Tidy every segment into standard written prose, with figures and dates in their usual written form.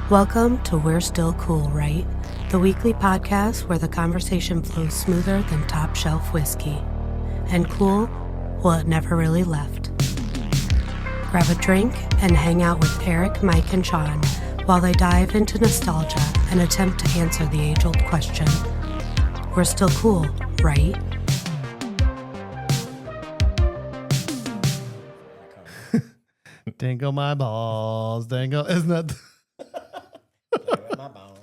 Welcome to We're Still Cool, Right? The weekly podcast where the conversation flows smoother than top shelf whiskey. And cool, well, it never really left. Grab a drink and hang out with Erik, Mike, and Shaun while they dive into nostalgia and attempt to answer the age-old question. We're still cool, right? Dangle my balls, dangle. Isn't that? My bone.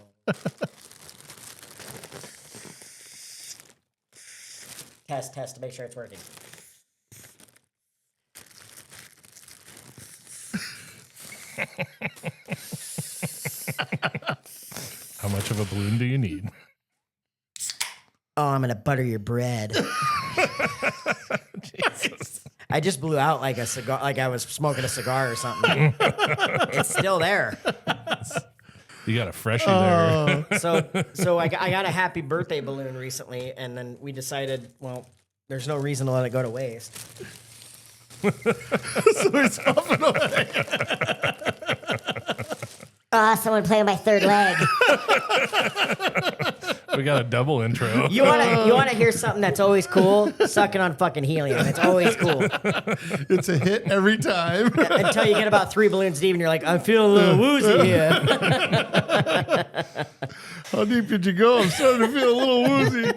Test to make sure it's working. How much of a balloon do you need? Oh, I'm gonna butter your bread. Jesus. I just blew out like a cigar, like I was smoking a cigar or something. It's still there. You got a freshie there. So I got a happy birthday balloon recently, and then we decided, well, there's no reason to let it go to waste. So he's puffing away. Someone playing my third leg. We got a double intro. You wanna hear something that's always cool? Sucking on fucking helium. It's always cool. It's a hit every time. Until you get about 3 balloons deep and you're like, I'm feeling a little woozy here. How deep did you go? I'm starting to feel a little woozy.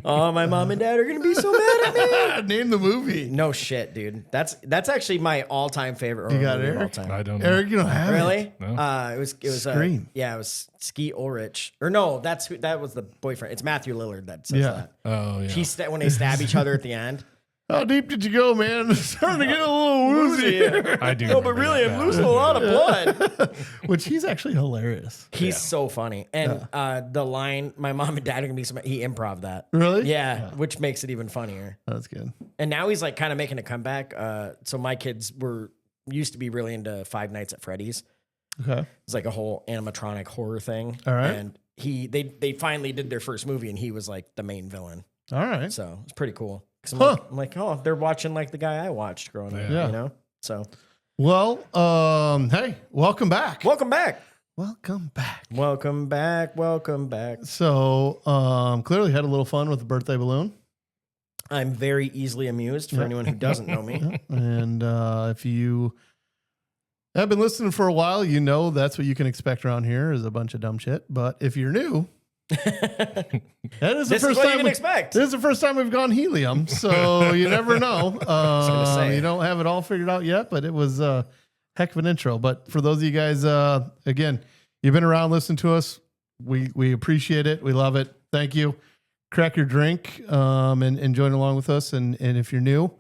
Oh, my mom and dad are gonna be so mad at me. Name the movie. No shit, dude. That's actually my all-time favorite. You got movie of all Erik? time. I don't know. Erik, you don't have Really? it. No. It was Scream. it was Skeet Ulrich. Or no, that was the boyfriend. It's Matthew Lillard that says Yeah. that. Oh, yeah. When they stab each other at the end. How deep did you go, man? I'm starting to get a little woozy. I do. No, but remember really, that I'm now. losing a lot of blood. Which he's actually hilarious. He's so funny. And the line, my mom and dad are going to be somebody, he improv that. Really? Yeah, which makes it even funnier. That's good. And now he's like kind of making a comeback. So my kids used to be really into Five Nights at Freddy's. Okay. It's like a whole animatronic horror thing. All right. And they finally did their first movie, and he was like the main villain. All right. So it's pretty cool. 'Cause Huh. I'm like, oh, they're watching like the guy I watched growing up. Yeah. You know. So Well, hey, welcome back. welcome back. Welcome back. Welcome back. Welcome back. So, clearly had a little fun with the birthday balloon. I'm very easily amused for anyone who doesn't know me. And if you have been listening for a while, you know that's what you can expect around here is a bunch of dumb shit. But if you're new, that is the This is first what you time can expect. This is the first time we've gone helium, so you never know. gonna say. You don't have it all figured out yet, but it was a heck of an intro. But for those of you guys, again, you've been around listening to us. We appreciate it. We love it. Thank you. Crack your drink and join along with us. And if you're new,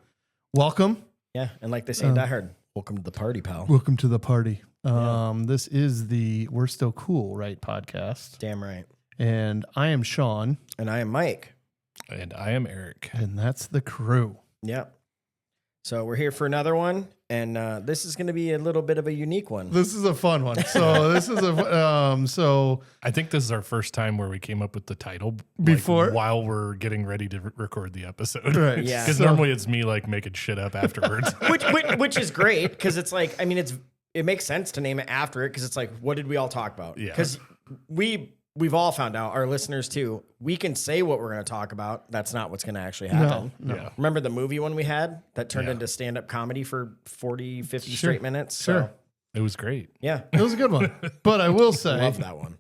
welcome. Yeah, and like they say in Die Hard, welcome to the party, pal. Welcome to the party. This is the We're Still Cool, Right podcast. Damn right. And I am Shaun. And I am Mike. And I am Erik. And that's the crew. Yep. So we're here for another one, and this is going to be a little bit of a unique one. This is a fun one. So this is so I think this is our first time where we came up with the title Before? while we're getting ready to record the episode. Right. Yeah. Because So- normally it's me like making shit up afterwards. which is great because it's like, I mean, it makes sense to name it after it because it's like, what did we all talk about? Yeah. Because we've all found out, our listeners too, we can say what we're going to talk about. That's not what's going to actually happen. No. Yeah. Remember the movie one we had that turned Yeah. into stand-up comedy for 40, 50 Sure. straight minutes? Sure. So, It was great. yeah. it was a good one. But I will say Love that one.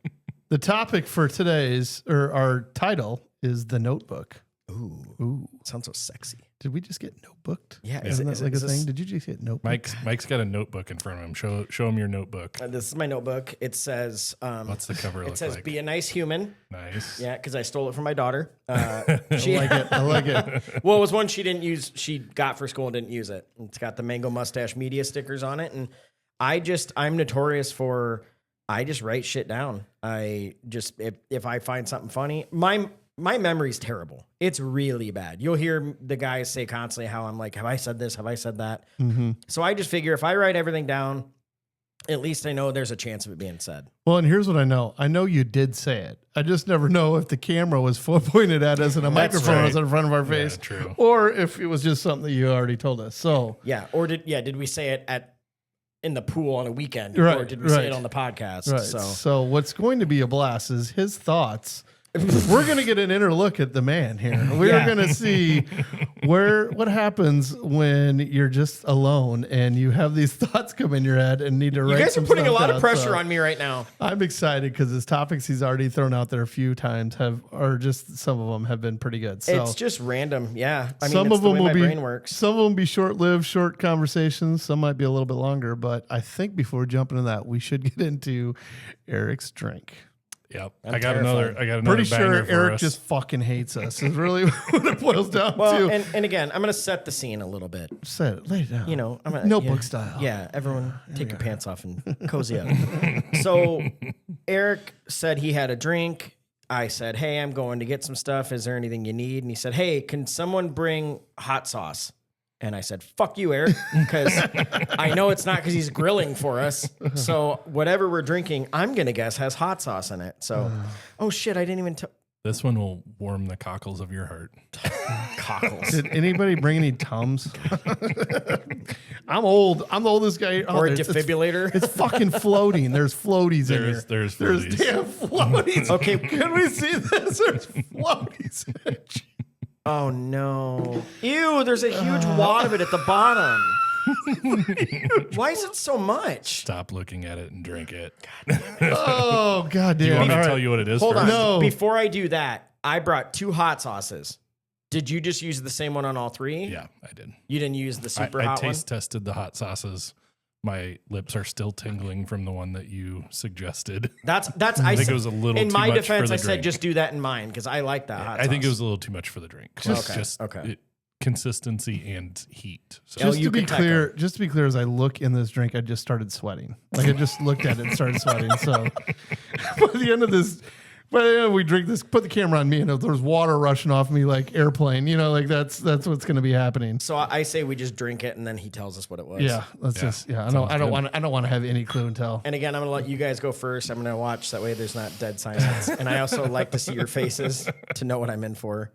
the topic for today's or our title is The Notebook. Ooh. Sounds so sexy. Did we just get notebooked? Yeah. Isn't that Is like a this- thing? Did you just get notebooked? Mike's got a notebook in front of him. Show him your notebook. This is my notebook. It says, What's the cover it look says, like? be a nice human. Nice. Yeah, because I stole it from my daughter. She, I like it. I like it. well, it was one she didn't use. She got for school and didn't use it. It's got the Mango Mustache Media stickers on it, and I'm notorious for I just write shit down. I just if I find something funny, my memory's terrible. It's really bad. You'll hear the guys say constantly how I'm like, have I said this? Have I said that? Mm-hmm. So I just figure if I write everything down, at least I know there's a chance of it being said. Well, and here's what I know. I know you did say it. I just never know if the camera was pointed at us and a microphone right. was in front of our face, true. or if it was just something that you already told us. So Yeah. Or did we say it at in the pool on a weekend, Right, or did we say right. it on the podcast? Right. So what's going to be a blast is his thoughts. We're going to get an inner look at the man here. We're Yeah. going to see what happens when you're just alone and you have these thoughts come in your head and need to write. You guys are some putting a stuff lot of down. pressure So on me right now. I'm excited because his topics he's already thrown out there a few times or just some of them have been pretty good. So It's just random. Yeah. I mean, some it's of the them way will my be brain works. Some of them be short-lived, short conversations. Some might be a little bit longer, but I think before we jump into that, we should get into Erik's drink. Yep. I'm I got terrified. another Pretty banger sure for Eric us. just fucking hates us. Is really what it boils down Well, to. and again, I'm going to set the scene a little bit. Say it, lay it down. You know, I'm gonna, Notebook yeah, style. Yeah, everyone take your pants off and cozy up. So Erik said he had a drink. I said, hey, I'm going to get some stuff. Is there anything you need? And he said, hey, can someone bring hot sauce? And I said, fuck you, Erik, because I know it's not because he's grilling for us. So whatever we're drinking, I'm going to guess has hot sauce in it. So, oh shit, I didn't even This one will warm the cockles of your heart. cockles. Did anybody bring any Tums? I'm old. I'm the oldest guy. Or a it's- defibrillator. It's fucking floating. There's floaties in here. There's There's floaties. damn floaties. Okay. Can we see this? There's floaties in it. Oh no. Ew, there's a huge wad of it at the bottom. Why is it so much? Stop looking at it and drink it. Oh, God Do you damn. want me All to right. tell you what it is Hold on. first? No. Before I do that, I brought 2 hot sauces. Did you just use the same one on all 3? Yeah, I did. You didn't use the super I hot taste tested the hot sauces. My lips are still tingling from the one that you suggested. one? That's I think said- it was a little in too my much defense, for I the said drink. just do that in mine because I like that hot sauce. I think it was a little too much for the drink. Just okay. Consistency and heat. So Oh, Just to be Yucateco. clear, as I look in this drink, I just started sweating. Like I just looked at it and started sweating. So by the end of we drink this, put the camera on me, and there's water rushing off me like airplane. You know, like that's what's going to be happening. So I say we just drink it and then he tells us what it was. Yeah, let's just. I don't want to have any clue and tell. And again, I'm gonna let you guys go first. I'm gonna watch that way. There's not dead silence. And I also like to see your faces to know what I'm in for.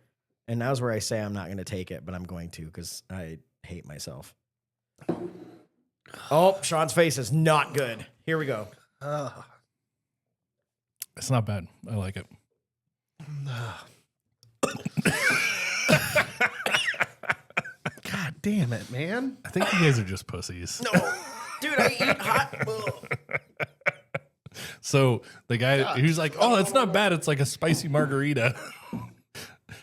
And now's where I say I'm not gonna take it, but I'm going to because I hate myself. Oh, Shaun's face is not good. Here we go. it's not bad. I like it. God damn it, man! I think you guys are just pussies. No, dude, I eat hot. So the guy who's like, "Oh, it's not bad. It's like a spicy margarita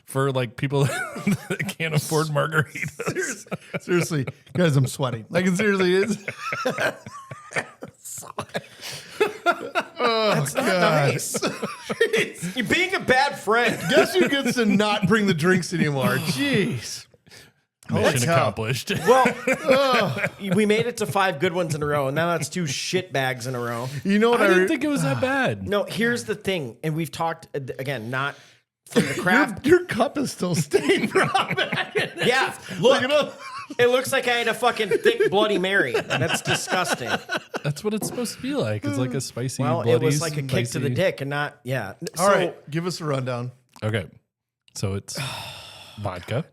for like people that can't afford margaritas." Seriously, guys, I'm sweating. Like it seriously is. Oh, Not nice. You're being a bad friend. Guess who gets to not bring the drinks anymore? Jeez. Mission accomplished. Well, we made it to 5 good ones in a row, and now that's 2 shit bags in a row. You know what I didn't think it was that bad. No, here's the thing, and we've talked again, not from the craft. Your cup is still stained, Rob. Yeah, look, it looks like I had a fucking thick Bloody Mary. That's disgusting. That's what it's supposed to be like. It's like a spicy. Well, it bloody, was like a kick to the spicy- dick, and not All right, give us a rundown. Okay, so it's vodka,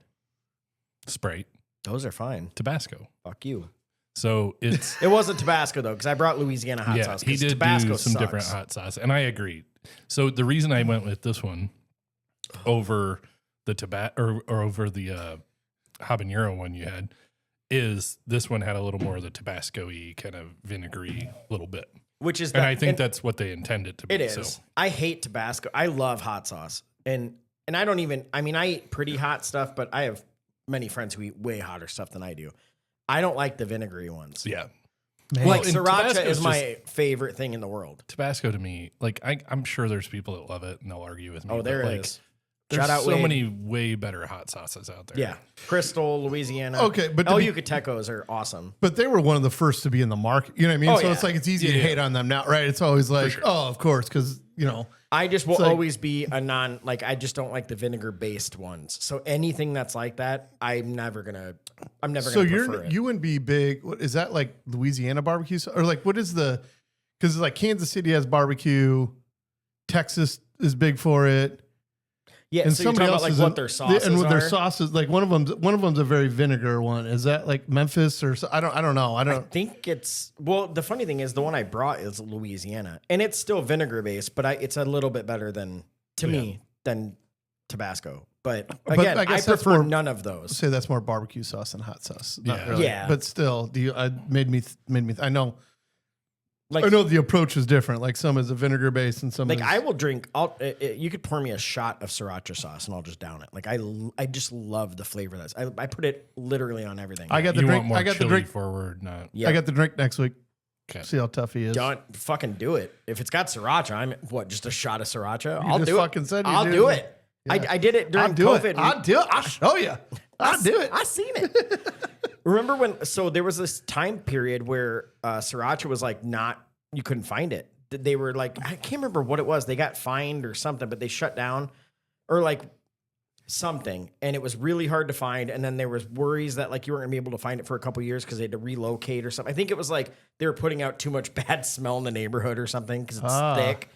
Sprite, Those are fine. Tabasco. Fuck you. So it's It wasn't Tabasco though, because I brought Louisiana hot yeah. sauce. He 'cause did Tabasco do some sucks. different hot sauce, and I agreed. So the reason I went with this one over the or over the habanero one you had is this one had a little more of the Tabasco-y kind of vinegary little bit, Which is and I think that's what they intended to be. it is. So. I hate Tabasco. I love hot sauce, and I don't even. I mean, I eat pretty hot stuff, but I have many friends who eat way hotter stuff than I do. I don't like the vinegary ones. Yeah. Man. Like and sriracha Tabasco's is my favorite thing in the world. Tabasco to me, like I'm sure there's people that love it and they'll argue with me. Oh, but, there like, is. There's Shout out so Wade. many way better hot sauces out there. Yeah, Crystal, Louisiana. Okay, but to El be- Yucatecos are awesome. But they were one of the first to be in the market. You know what I mean? Oh, So yeah. it's like it's easy to Yeah. hate on them now, right? It's always like, oh, of course, because I just will like- always be a I just don't like the vinegar based ones. So anything that's like that, I'm never gonna So prefer it. you wouldn't be big. What is that like Louisiana barbecue or like what is the? Because like Kansas City has barbecue, Texas is big for it. Yeah, And so you're somebody talking about else like is what their sauces and with their are? sauces, like one of them's a very vinegar one. Is that like Memphis or I don't know. I I don't. think it's well. The funny thing is, the one I brought is Louisiana, and it's still vinegar based, but it's a little bit better than me than Tabasco. But again, I I guess that's prefer more- none of those. Say that's more barbecue sauce than hot sauce. Not Yeah. really. Yeah. But still, made me. I know. Like I know the approach is different. Like some is a vinegar base and some Like is, I will drink. You could pour me a shot of sriracha sauce and I'll just down it. Like I just love the flavor of that. I put it literally on everything. I got the You drink. want more I got the chili drink. forward, not. Yeah. I got the drink next week. Okay. See how tough he is. Don't fucking do it. If it's got sriracha, I'm just a shot of sriracha. You I'll just do fucking it. said you I'll do. do it. I did it during I'll do COVID. it. I'll do it. I'll show you. I'll do it. I seen it. Remember when? So there was this time period where sriracha was like you couldn't find it. They were like, I can't remember what it was. They got fined or something, but they shut down or like something, and it was really hard to find. And then there was worries that like you weren't gonna be able to find it for a couple of years because they had to relocate or something. I think it was like they were putting out too much bad smell in the neighborhood or something because it's thick.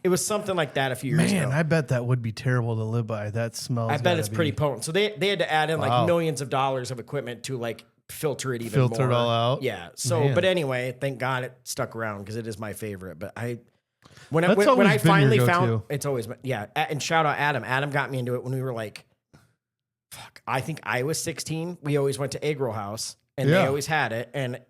It was something like that a few years ago. Man, I bet that would be terrible to live by. That smells. I bet it's pretty potent. So they had to add in like millions of dollars of equipment to like filter it even more. Filter it all out? Yeah. So, Man. but anyway, thank God it stuck around because it is my favorite. But when That's I always been finally your found go-to. it's always and shout out Adam. Adam got me into it when we were like, I think I was 16. We always went to Egg Roll House and they Yeah. always had it and.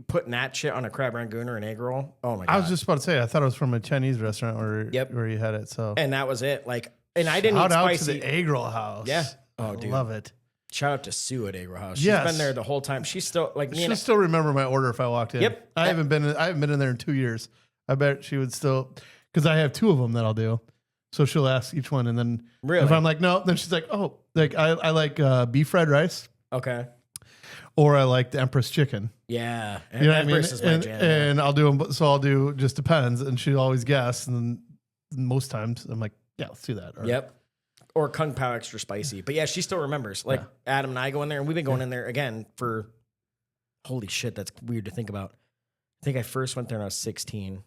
Putting that shit on a crab rangoon or an egg roll. Oh my God. I was just about to say, I thought it was from a Chinese restaurant where you had it. So and that was it. Like, and I didn't shout eat out spicy. to the egg roll house. Yeah. Oh, dude. Love it. Shout out to Sue at Egg Roll House. She's Yes. been there the whole time. She's still like me. She'll And still remember my order if I walked in. Yep. I haven't been in there in 2 years. I bet she would still, because I have two of them that I'll do. So she'll ask each one, and then Really? if I'm like no, then she's like, oh, like I like beef fried rice, Okay. or I like the Empress chicken. Yeah. You know what I mean? Empress is my jam. And I'll do them. So I'll do just depends, and she'll always guess, and then most times I'm like, yeah, let's do that. Or, Yep. Or Kung Pao extra spicy. But yeah, she still remembers. Like Adam and I go in there, and we've been going in there again for holy shit, that's weird to think about. I think I first went there when I was 16.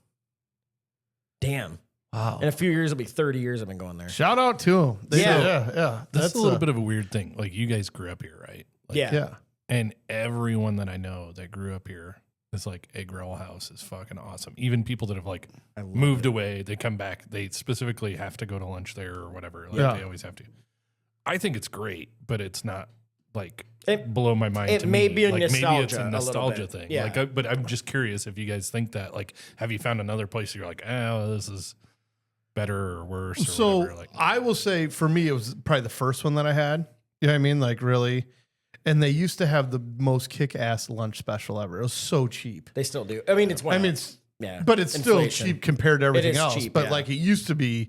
Damn. Wow. In a few years, it'll be 30 years I've been going there. Shout out to them. Yeah. That's a little bit of a weird thing. Like you guys grew up here, right? Like, Yeah. Yeah. And everyone that I know that grew up here is like Egg Roll House is fucking awesome. Even people that have like moved away, they come back. They specifically have to go to lunch there or whatever. Like Yeah. they always have to. I think it's great, but it's not like It- blow my mind. it to may me. be a like, maybe it's nostalgia a a little nostalgia bit. thing. Yeah. Like, but I'm just curious if you guys think that. Like, have you found another place you're like, oh, this is better or worse? Or So whatever? Like, I will say for me, it was probably the first one that I had. You know what I mean? Like really. And they used to have the most kick-ass lunch special ever. It was so cheap. They still do. I mean, it's I mean, it's yeah, but it's inflation. still cheap compared to everything is else. cheap, but yeah. like it used to be, it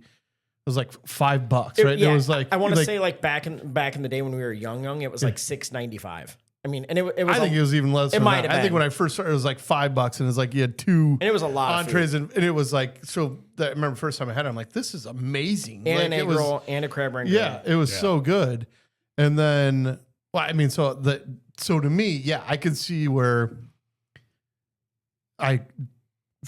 was like $5, right? Yeah, It was like I want to say like back in the day when we were young, it was like $6.95. I mean, and it was. I think it was even less. It than might that. have I think been. when I first started, it was like $5, and it's like you had two and it was a lot of entrees, food. and it was like so. That, I remember the first time I had it, I'm like, this is amazing. And like, an it egg was, roll and a crab rangoon. Yeah, it was so good. And then, well, I mean, so to me, yeah, I could see where I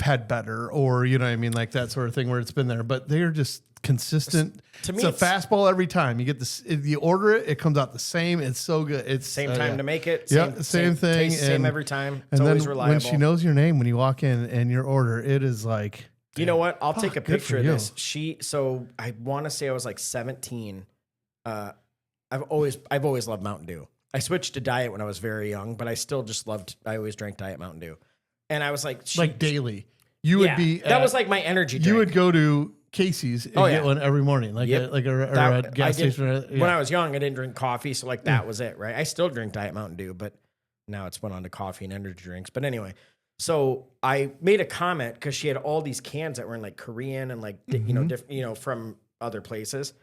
had better, or you know what I mean, like that sort of thing where it's been there, but they're just consistent. To me, It's a it's fastball every time. You get this, if you order it, it comes out the same. It's so good. It's same time to make it. Yeah, same thing, taste, same and- every time. It's And always then reliable. when she knows your name, when you walk in and your order, it is like, You know what? I'll take a Fuck, good picture for of you. this. So I want to say I was like 17. I've always loved Mountain Dew. I switched to diet when I was very young, but I still just I always drank Diet Mountain Dew. And I was like, like daily. You would be. that was like my energy drink. You would go to Casey's and get one every morning, like Yep. a gas station. When I was young, I didn't drink coffee, so like that was it, right? I still drink Diet Mountain Dew, but now it's went on to coffee and energy drinks. But anyway, so I made a comment because she had all these cans that were in like Korean and like from other places,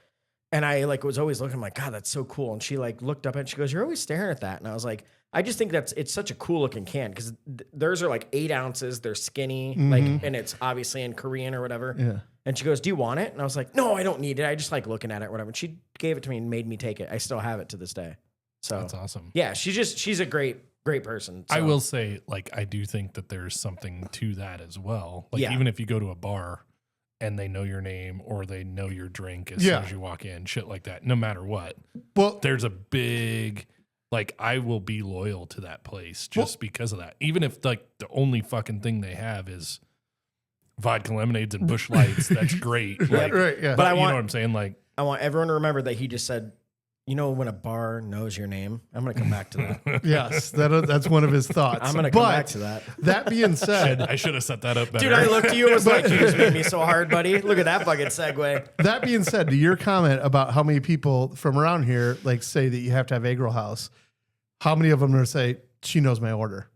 and I like was always looking. I'm like, God, that's so cool. And she like looked up and she goes, "You're always staring at that." And I was like, I just think it's such a cool looking can because theirs are like 8 ounces. They're skinny, like, and it's obviously in Korean or whatever. Yeah. And she goes, "Do you want it?" And I was like, "No, I don't need it. I just like looking at it, or whatever." And she gave it to me and made me take it. I still have it to this day. So that's awesome. yeah, she's a great person. I So, will say, like, I do think that there's something to that as well. Like, Yeah. even if you go to a bar and they know your name or they know your drink as Yeah. soon as you walk in, shit like that, no matter what. Well, There's a big, like, I will be loyal to that place just because of that. Even if, like, the only fucking thing they have is vodka lemonades and Busch Lights, that's great. Like, right, yeah. But I you want- know what I'm saying? Like, I want everyone to remember that he just said, you know, when a bar knows your name, I'm going to come back to that. yes, that's one of his thoughts. I'm going to come back to that. That being said, I should have set that up better. Dude, I looked at you and was like, you just made me so hard, buddy. Look at that fucking segue. that being said, to your comment about how many people from around here like say that you have to have egg roll house, how many of them are say she knows my order?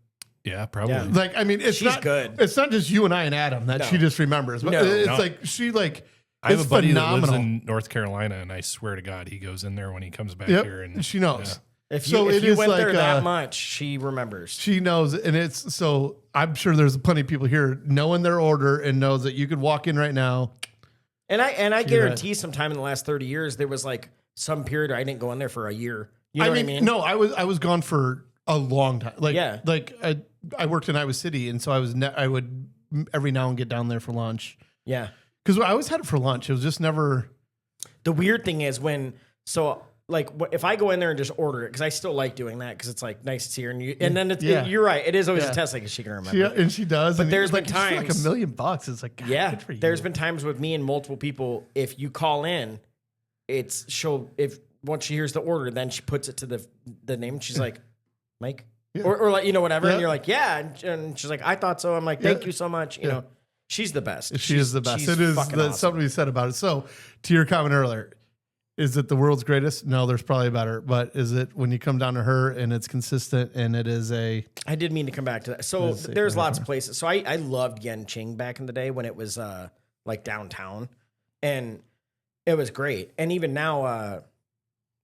Yeah, probably. Yeah. Like, I mean, it's She's not good. It's not just you and I and Adam that No. she just remembers, but No. it's No. like she like. I have it's a buddy phenomenal. that lives in North Carolina, and I swear to God, he goes in there when he comes back Yep, here. And she knows. If you, So if it you is went like, there that much, she remembers. She knows, and it's so. I'm sure there's plenty of people here knowing their order and knows that you could walk in right now. And I She guarantee sometime in the last 30 years, there was like some period where I didn't go in there for a year. You know what I mean? No, I was gone for a long time. Like, Yeah. like I worked in Iowa City, and so I would every now and get down there for lunch Yeah. because I always had it for lunch. It was just never. The weird thing is if I go in there and just order it, because I still like doing that because it's like nice to see her. And then you're right. It is always Yeah. a test because she can remember. And she does. But and there's it's like, been it's like times- $1 million. It's like, God, Yeah, good for you. there's been times with me and multiple people. If you call in, if once she hears the order, then she puts it to the name. And she's like, Mike, or like whatever, Yeah. and you're like, yeah, and she's like, I thought so. I'm like, thank you so much. You know, she's the best. She is the best. She's It is fucking awesome. something we said about it. So, to your comment earlier, is it the world's greatest? No, there's probably better. But is it when you come down to her and it's consistent and it is a. I did mean to come back to that. So Let's see, there's whatever. lots of places. So I loved Yen Ching back in the day when it was like downtown, and it was great. And even now,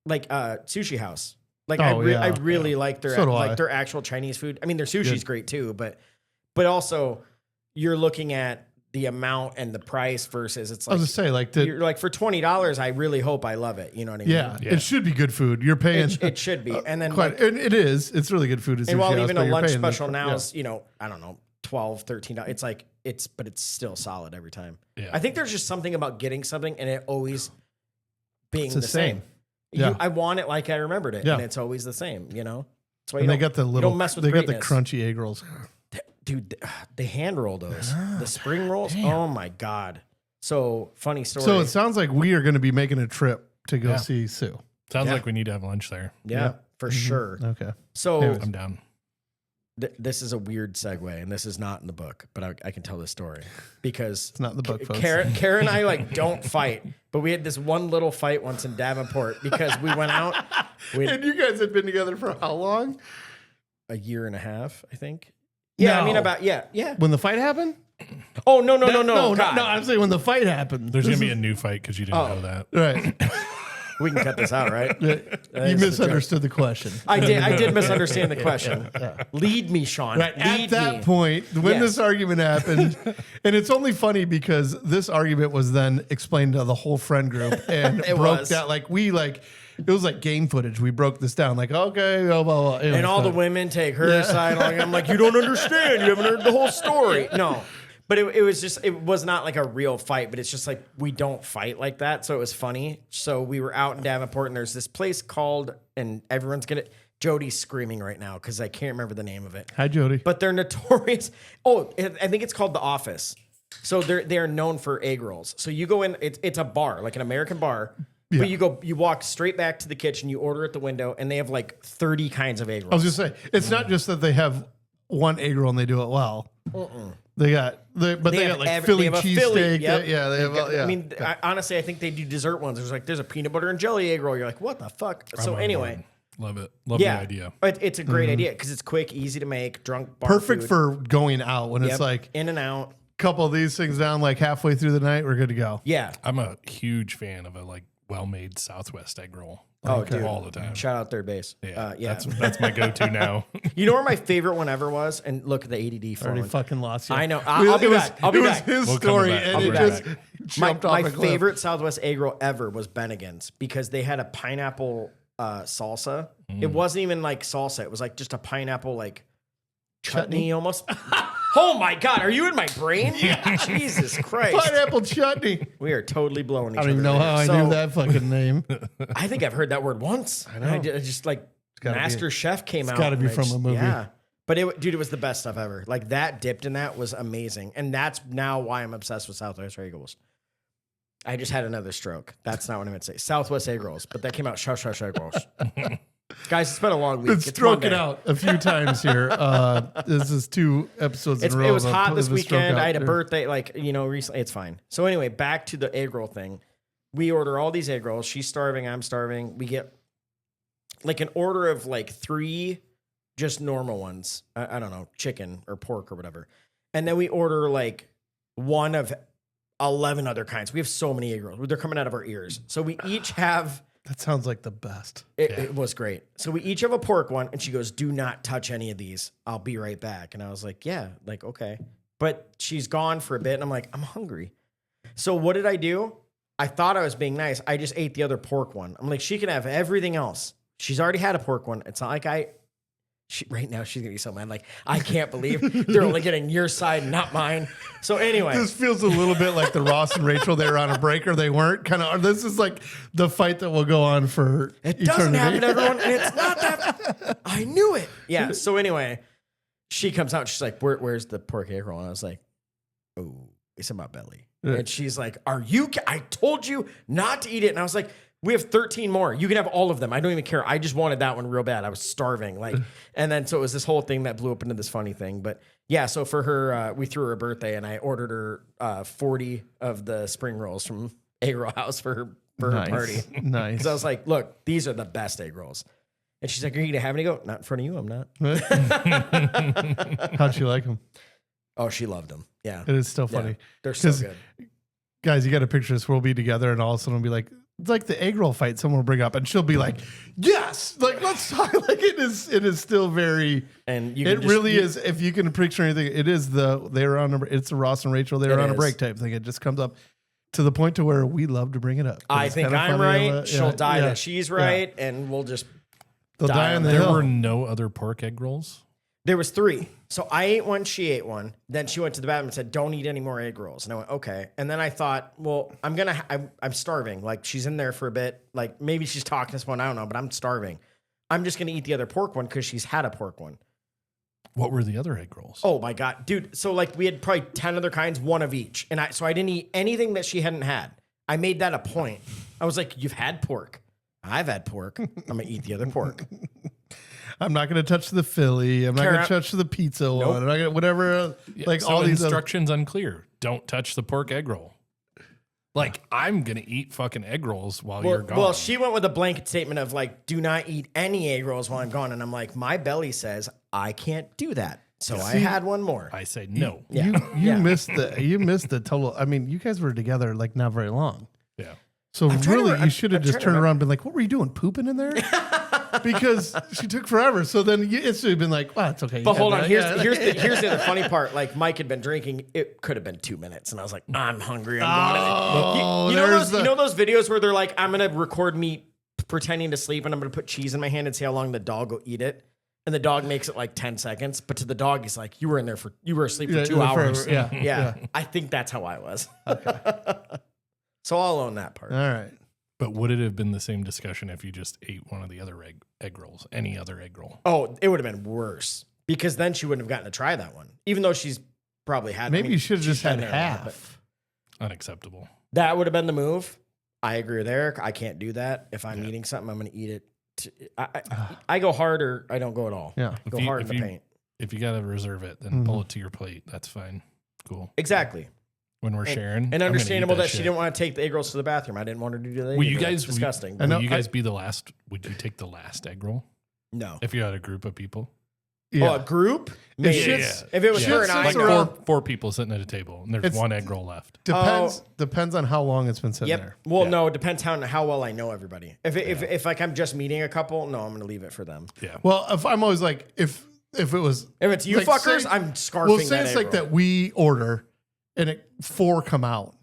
Sushi House. Like I really like their So do I. their actual Chinese food. I mean, their sushi's great too, but also you're looking at the amount and the price versus it's I like was just say like you're like for $20. I really hope I love it. You know what I mean? yeah, Yeah. it should be good food. You're paying. It should be. And then quite, and it is. It's really good food. At and Sushi while House, even but a you're lunch paying special the- now yeah. is, I don't know, $12, $13. But it's still solid every time. Yeah. I think there's just something about getting something and it always being It's the the same. same. Yeah. I want it like I remembered it, Yeah. and it's always the same. That's why And you they got the you little. don't mess with They got the greatness. crunchy egg rolls. Dude, they hand roll those. The spring rolls. Oh my god! So funny story. So it sounds like we are going to be making a trip to go Yeah. see Sue. Sounds Yeah. like we need to have lunch there. yeah, for sure. Okay. So Anyways. I'm down. this is a weird segue, and this is not in the book, but I can tell this story because It's not in the book, folks. Kara and I don't fight, but we had this one little fight once in Davenport because we went out. We had And you guys had been together for how long? a year and a half, I think. Yeah, I mean No. yeah. When the fight happened? Oh no, No, God. I'm saying when the fight happened. There's going to be a new fight because you didn't know that. Right. We can cut this out, right? You is a misunderstood the question. I did misunderstand the question. Lead me, Shaun. Right. At Lead that me. point, when Yes. this argument happened, and it's only funny because this argument was then explained to the whole friend group and It broke was. down. Like it was like game footage. We broke this down. Like, okay, blah, blah, blah. Anyways, And all the but- women take her side. I'm like, you don't understand. You haven't heard the whole story. No. But it was not like a real fight, but it's just like we don't fight like that. So it was funny. So we were out in Davenport and there's this place called, and everyone's Jody's screaming right now because I can't remember the name of it. Hi, Jody. But they're notorious. Oh, I think it's called The Office. So they're known for egg rolls. So you go in, it's a bar, like an American bar. But you walk straight back to the kitchen, you order at the window, and they have like 30 kinds of egg rolls. I was just saying, it's not just that they have one egg roll and they do it well. They got like have Philly a cheesesteak. yep. Yeah, they have. Yeah. I mean, honestly, I think they do dessert ones. There's a peanut butter and jelly egg roll. You're like, what the fuck? So I'm on anyway, board. Love it. Love yeah, the idea. It's a great idea because it's quick, easy to make, drunk bar perfect food. for going out when Yep. it's like in and out. a couple of these things down, like halfway through the night, we're good to go. Yeah. I'm a huge fan of a well-made Southwest egg roll. Oh, dude. all the time. Shout out third base. Yeah, Yeah. That's my go-to now. You know where my favorite one ever was? And look at the ADD Already phone. fucking lost you. I know. I'll be back. I'll be it back. was his We'll come story, back. and I'll it be just back. jumped off My a cliff. favorite Southwest egg roll ever was Bennigan's because they had a pineapple salsa. It wasn't even like salsa. It was like just a pineapple like chutney almost. Oh my God, are you in my brain? Yeah. Jesus Christ. Pineapple chutney. We are totally blowing each I other. don't even know how I knew that fucking name. I think I've heard that word once. I know. Just like gotta Master be- Chef came out. It's got to be and I from just- a movie. Yeah. But dude, it was the best stuff ever. Like that dipped in that was amazing. And that's now why I'm obsessed with Southwest egg rolls. I just had another stroke. That's not what I meant to say. Southwest egg rolls. But that came out shush egg rolls. Guys, it's been a long week. Been It's stroking Monday. out a few times here. This is 2 episodes in a row. It was of hot this of a stroke weekend. out I had a there. birthday, recently. It's fine. So anyway, back to the egg roll thing. We order all these egg rolls. She's starving. I'm starving. We get like an order of like 3 just normal ones. I don't know, chicken or pork or whatever. And then we order like one of 11 other kinds. We have so many egg rolls. They're coming out of our ears. So we each have... That sounds like the best. It was great. So we each have a pork one, and she goes, "Do not touch any of these. I'll be right back." And I was like, "Yeah, like okay." But she's gone for a bit, and I'm like, "I'm hungry." So what did I do? I thought I was being nice. I just ate the other pork one. I'm like, she can have everything else. She's already had a pork one. It's not like right now she's gonna be so mad. Like, I can't believe they're only getting your side, not mine. So anyway, This feels a little bit like the Ross and Rachel. They were on a break or they weren't. Kind of. This is like the fight that will go on for it eternity. doesn't happen, everyone, and it's not that. I knew it. Yeah. So anyway, she comes out. She's like, "Where's the pork egg roll?" And I was like, "Oh, it's in my belly." Yeah. And she's like, "Are you? I told you not to eat it." And I was like, "We have 13 more. You can have all of them. I don't even care. I just wanted that one real bad. I was starving." Like, and then so it was this whole thing that blew up into this funny thing. But yeah, so for her, we threw her a birthday, and I ordered her 40 of the spring rolls from Egg Roll House for her party. Nice. Because I was like, "Look, these are the best egg rolls." And she's like, "Are you gonna have any?" Go, "Not in front of you. I'm not." How'd you like them? Oh, she loved them. Yeah, It is still Yeah, funny. they're so 'Cause good. Guys, you got to picture this. We'll be together and all of a sudden we'll be like, it's like the egg roll fight someone will bring up and she'll be like, yes, like let's talk. Like it is still very, And you it can just- really you- is. If you can picture anything, it is it's the Ross and Rachel, they were It on a is. break type thing. It just comes up to the point to where we love to bring it up. 'Cause I it's think kinda I'm funny, right. She'll yeah, die yeah. that she's right, and we'll just. They'll die die on on the that. There hill. were no other pork egg rolls. There was 3. So I ate one, she ate one. Then she went to the bathroom and said, "Don't eat any more egg rolls." And I went, "Okay." And then I thought, well, I'm starving. Like she's in there for a bit. Like maybe she's talking to someone. I don't know, but I'm starving. I'm just going to eat the other pork one because she's had a pork one. What were the other egg rolls? Oh my God, dude. So like we had probably 10 other kinds, one of each. And I didn't eat anything that she hadn't had. I made that a point. I was like, "You've had pork. I've had pork. I'm going to eat the other pork." I'm not going to touch the Philly. I'm not going to touch the pizza one. I'm not gonna, whatever. Like So all these other- instructions unclear. Don't touch the pork egg roll. Like I'm gonna eat fucking egg rolls while you're gone. Well, she went with a blanket statement of like, "Do not eat any egg rolls while I'm gone." And I'm like, my belly says I can't do that. So I had one more. I say no. Yeah. You missed the total. I mean, you guys were together like not very long. Yeah. So trying to really, re- you should have I'm just trying to turned remember. around and been like, "What were you doing? Pooping in there?" Because she took forever. So then you instantly been like, "Well, it's okay." you But have hold on, that." here's Yeah. here's the other funny part. Like Mike had been drinking. It could have been 2 minutes, and I was like, "I'm hungry. I'm going." Oh, You know there's those videos where they're like, "I'm gonna record me pretending to sleep, and I'm gonna put cheese in my hand and see how long the dog will eat it." And the dog makes it like 10 seconds, but to the dog, he's like, you were asleep for 2 hours. Yeah, Yeah. I think that's how I was. So I'll own that part. All right. But would it have been the same discussion if you just ate one of the other egg rolls? Any other egg roll? Oh, it would have been worse because then she wouldn't have gotten to try that one, even though she's probably had. Maybe you should have she's just had been there a lot, but half. Unacceptable. That would have been the move. I agree with Eric. I can't do that. If I'm eating something, I'm going to eat it. I go hard or I don't go at all. Yeah. Go hard in the paint. If you gotta reserve it, then pull it to your plate. That's fine. Cool. Exactly. When we're sharing, And I'm gonna understandable eat that she shit. didn't want to take the egg rolls to the bathroom. I didn't want her to do that. Will you either. guys That's disgusting. I know- Will you guys be the last? Would you take the last egg roll No. if you had a group of people? Yeah. Oh, a group? It Maybe. shits- If it was shits her and I, sits Like no. around- four people sitting at a table, and there's It's- one egg roll left. Depends on how long it's been sitting Yep. there. Well, Yeah. no, it depends how well I know everybody. If like I'm just meeting a couple, no, I'm going to leave it for them. Yeah. Well, if I'm always like, if it was, If it's you like, fuckers, say- I'm scarfing well, say that it's egg like roll. that we order and 4 come out,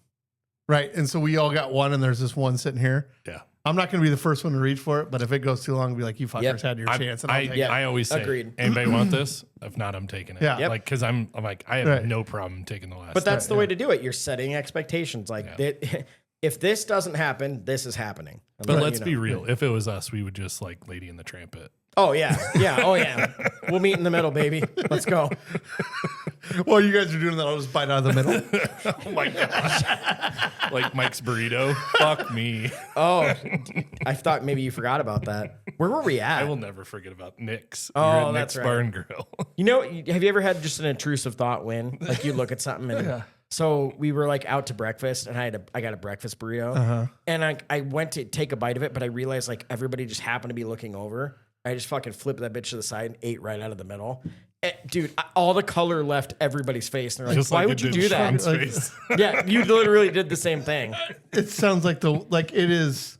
right? And so we all got one, and there's this one sitting here. Yeah. I'm not going to be the first one to reach for it, but if it goes too long, I'll be like, you fuckers had your chance. And I'll take it. I always say, Agreed. anybody want this? If not, I'm taking it. Yeah. Yep. Like, because I'm like, I have no problem taking the last. But that's the way to do it. You're setting expectations. Like, if this doesn't happen, this is happening. But let's be real. If it was us, we would just like Lady in the Tramp it. Oh, yeah. Yeah. Oh, yeah. We'll meet in the middle, baby. Let's go. While you guys are doing that, I'll just bite out of the middle. Oh my gosh. Like Mike's burrito. Fuck me. Oh, I thought maybe you forgot about that. Where were we at? I will never forget about Nick's. Oh, We were at that's Nick's right. Bar and Grill. You know, have you ever had just an intrusive thought when, like, you look at something and so we were like out to breakfast and I got a breakfast burrito and I went to take a bite of it, but I realized like everybody just happened to be looking over. I just fucking flipped that bitch to the side and ate right out of the middle. Dude, all the color left everybody's face. And they're like, Just why like would it you did do that? Shaun's face. Yeah, you literally did the same thing. It sounds like it is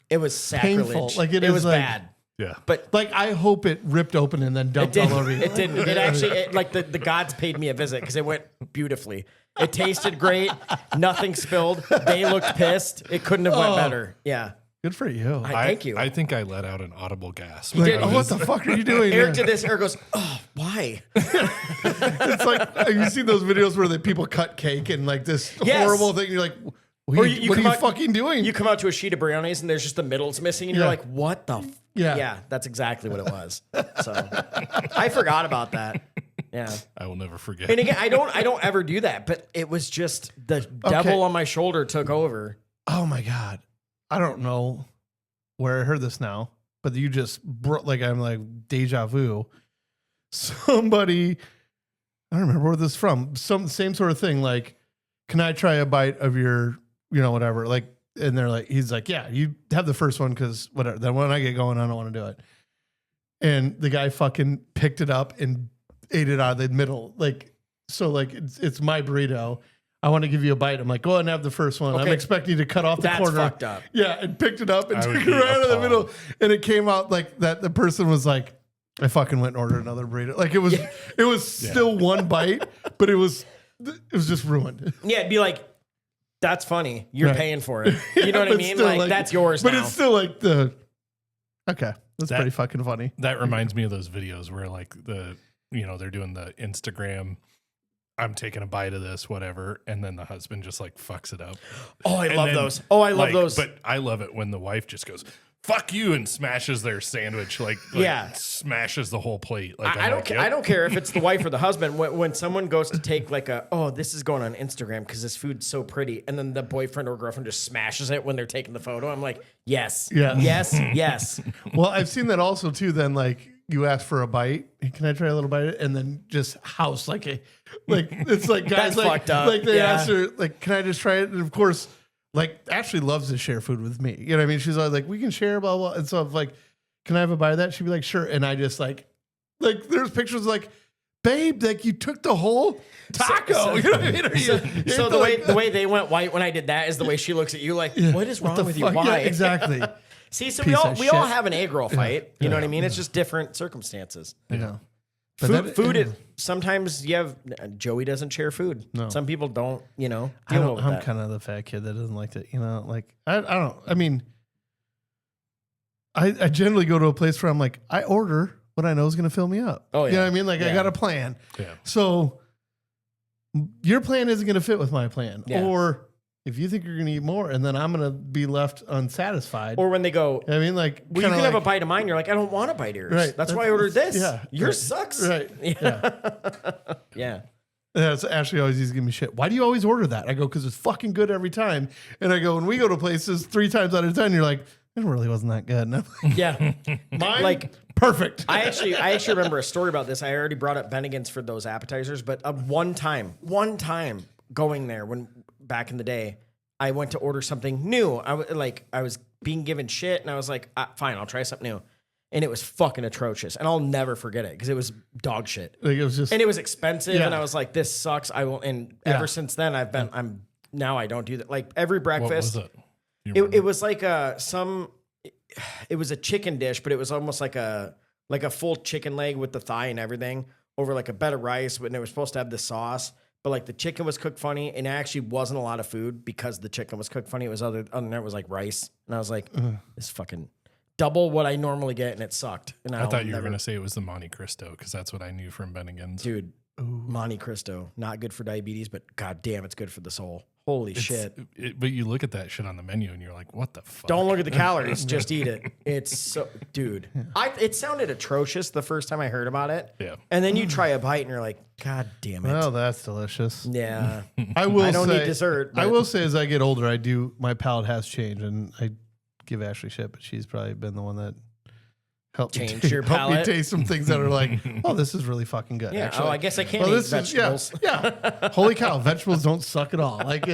It was sacrilege. painful. Like it was is like, bad. Yeah. But like I hope it ripped open and then it dumped didn't. all over you. It didn't. It actually, like the gods paid me a visit because it went beautifully. It tasted great. Nothing spilled. They looked pissed. It couldn't have went better. Yeah. Good for you. Thank you. I think I let out an audible gasp. Like, did. oh, what the fuck are you doing? Eric did this. Eric goes, oh, why? It's like, have you seen those videos where people cut cake and like this Yes. horrible thing? You're like, what Or are you, come out- fucking doing? You come out to a sheet of brownies and there's just the middle's missing, and you're Yeah. like, what the? Yeah. Yeah, that's exactly what it was. So I forgot about that. Yeah. I will never forget. And again, I don't ever do that, but it was just the devil on my shoulder took over. Oh my God. I don't know where I heard this now, but you just brought, like, I'm like deja vu. Somebody, I don't remember where this is from. Same sort of thing. Like, can I try a bite of your, whatever? Like, and they're like, he's like, yeah, you have the first one because whatever. Then when I get going, I don't want to do it. And the guy fucking picked it up and ate it out of the middle. Like, so like it's my burrito. I want to give you a bite. I'm like, go ahead and have the first one. I'm Okay. expecting you to cut off the That's corner. fucked up. Yeah, and picked it up and I took would it be right out of the middle. appalled. And it came out like that. The person was like, I fucking went and ordered another burrito. Like it was still one bite, but it was just ruined. Yeah, it'd be like, that's funny. You're Right. paying for it. You know what I But mean? still, Like, that's yours But now. it's still like okay, that's That- pretty fucking funny. That reminds me of those videos where like they're doing the Instagram, I'm taking a bite of this, whatever, and then the husband just like fucks it up. Oh, I And love then, those. Oh, I love like, those. But I love it when the wife just goes, fuck you, and smashes their sandwich, like Yeah. smashes the whole plate. Like I I'm don't like, ca- yep. I don't care if it's the wife or the husband. When someone goes to take like this is going on Instagram because this food's so pretty, and then the boyfriend or girlfriend just smashes it when they're taking the photo. I'm like, yes, Yeah. yes, yes. Well, I've seen that also too. Then like you ask for a bite, can I try a little bite? And then just house like it's like guys That's like fucked up. like they Yeah. ask her like, can I just try it? And of course, like Ashley loves to share food with me. You know what I mean? She's always like, we can share, blah blah. And so I'm like, can I have a bite of that? She'd be like, sure. And I just like there's pictures like, babe, like you took the whole taco. You know what I mean? Or So, you so ate the way they went white when I did that is the way she looks at you like, what is wrong the with you? fuck? Why? Yeah, exactly. See, so Piece we of all shit. have an egg roll fight. You know what I mean? It's just different circumstances. I know. But Food. Sometimes you have Joey doesn't share food. No. Some people don't. Deal with I'm that. kind of the fat kid that doesn't like to, like I don't. I mean, I generally go to a place where I'm like, I order what I know is going to fill me up. Oh, You know yeah. what I mean? Like I Yeah. got a plan. Yeah. So your plan isn't going to fit with my plan. Yeah. Or if you think you're going to eat more and then I'm going to be left unsatisfied. Or when they go, I mean, like, well, you kinda can have a like- bite of mine. You're like, I don't want a bite of yours. Right. That's why I ordered this. Yeah. Yours Right. sucks. Right. Yeah. Yeah. Yeah, so Ashley always used to give me shit. Why do you always order that? I go, because it's fucking good every time. And I go, when we go to places 3 times out of 10, you're like, it really wasn't that good. And I'm like, Yeah. mine, Like, perfect. I actually remember a story about this. I already brought up Bennigan's for those appetizers, but one time going there when back in the day, I went to order something new. I was being given shit, and I was like, fine, I'll try something new. And it was fucking atrocious, and I'll never forget it because it was dog shit. Like, it was just, And it was expensive, Yeah. and I was like, this sucks. I will. And Yeah. ever since then, now I don't do that. Like every What breakfast, was it? You it remember? was like it was a chicken dish, but it was almost like a full chicken leg with the thigh and everything over like a bed of rice. But it was supposed to have the sauce, but like the chicken was cooked funny, and it actually wasn't a lot of food because the chicken was cooked funny. It was other than that, it was like rice, and I was like, this fucking double what I normally get, and it sucked. And I thought you were going to say it was the Monte Cristo because that's what I knew from Bennigan's. dude. Monte Cristo, not good for diabetes, but god damn, it's good for the soul. Holy shit. But you look at that shit on the menu and you're like, what the fuck? Don't look at the calories, just eat it. It's so, dude. It sounded atrocious the first time I heard about it. Yeah. And then you try a bite and you're like, god damn it. Well, that's delicious. Yeah. I don't need dessert. I but- will say, as I get older, my palate has changed, and I give Ashley shit, but she's probably been the one that helped Change me, your helped me palate? taste some things that are like, oh, this is really fucking good. Yeah. Actually. Oh, I guess I can't Well, eat this is- vegetables. yeah. Holy cow, vegetables don't suck at all. Like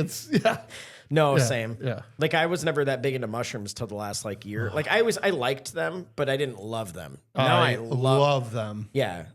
No, Yeah, same. yeah. Like I was never that big into mushrooms till the last like year. Like I liked them, but I didn't love them. Now I love them. Yeah.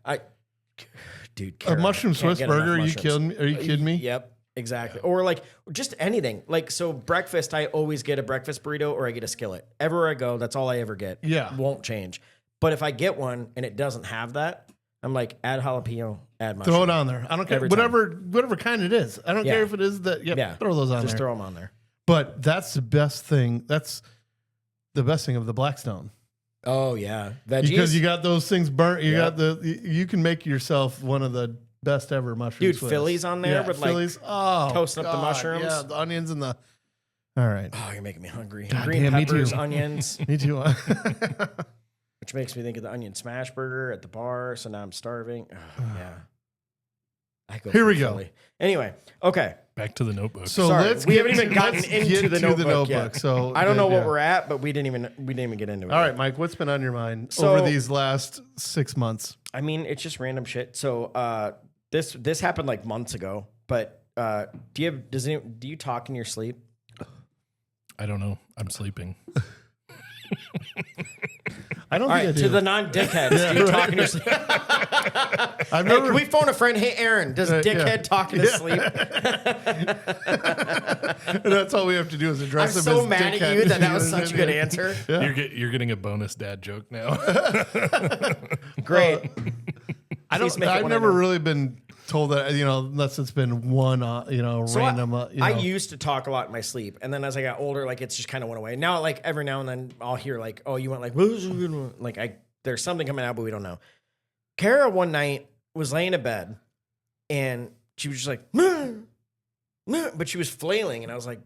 Dude, A Kara, mushroom can't Swiss get enough burger? Are you mushrooms. kidding me? Are you kidding me? Yep. Exactly. Or like just anything. Like so breakfast, I always get a breakfast burrito or I get a skillet. Everywhere I go, that's all I ever get. Yeah. Won't change. But if I get one and it doesn't have that, I'm like, add jalapeno, add mushroom. Throw it on there. I don't care. Every time. Whatever kind it is. I don't Yeah. care if it is that. Yep, Yeah. throw those on Just there. throw them on there. But that's the best thing. That's the best thing of the Blackstone. Oh yeah. Veggies. Because you got those things burnt. You can make yourself one of the best ever mushrooms. Dude, Swiss. Phillies on there with, like, Phillies. Oh, toasting up the mushrooms. Yeah, the onions and the. All right. Oh, you're making me hungry. God Green damn, me peppers, too. onions, Me too. which makes me think of the onion smash burger at the bar. So now I'm starving. Oh, yeah. I go Here for we go. Philly. Anyway, okay. Back to the Notebook. So Sorry, let's we get haven't even to- gotten let's into get the to notebook yet. So I don't know what yeah. we're at, but we didn't even get into it. All right, Mike. What's been on your mind So- over these last 6 months? I mean, it's just random shit. So this happened like months ago. But do you talk in your sleep? I don't know. I'm sleeping. I don't All think right, I do. to the non-dickheads, do you talk in your sleep? I've Hey, never. can we phone a friend? Hey, Aaron, does yeah. dickhead talk in his sleep? That's all we have to do is I'm address him so as mad at dickhead. you that was such a good answer. Yeah. You're getting a bonus dad joke now. Great. I Please don't. make it I've one I never know. really been told that. Unless it's been one. So random. I used to talk a lot in my sleep, and then as I got older, like it's just kind of went away. Now, like every now and then, I'll hear like, "Oh, you went like there's something coming out, but we don't know." Kara one night was laying in bed, and she was just like, "Meh, meh," but she was flailing, and I was like,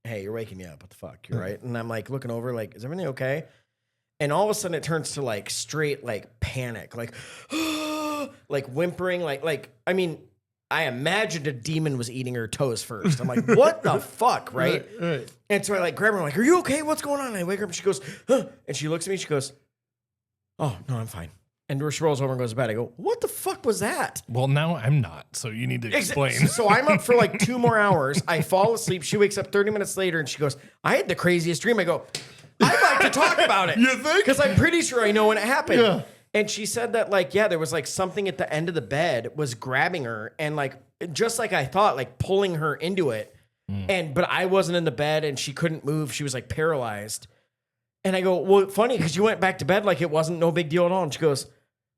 "Hey, you're waking me up. What the fuck? You're right." And I'm like looking over, like, "Is everything okay?" And all of a sudden, it turns to like straight like panic, like like whimpering, like I mean. I imagined a demon was eating her toes first. I'm like, what the fuck, right? Right. And so I like grab her. I'm like, are you okay? What's going on? And I wake her up. And she goes, huh? And she looks at me. She goes, oh no, I'm fine. And she rolls over and goes to bed. I go, what the fuck was that? Well, now I'm not. So you need to explain. So I'm up for like 2 more hours. I fall asleep. She wakes up 30 minutes later and she goes, I had the craziest dream. I go, I'd like to talk about it. You think? Because I'm pretty sure I know when it happened. Yeah. And she said that like, yeah, there was like something at the end of the bed was grabbing her and like, just like I thought, like pulling her into it. But I wasn't in the bed and she couldn't move. She was like paralyzed. And I go, well, funny because you went back to bed like it wasn't no big deal at all. And she goes,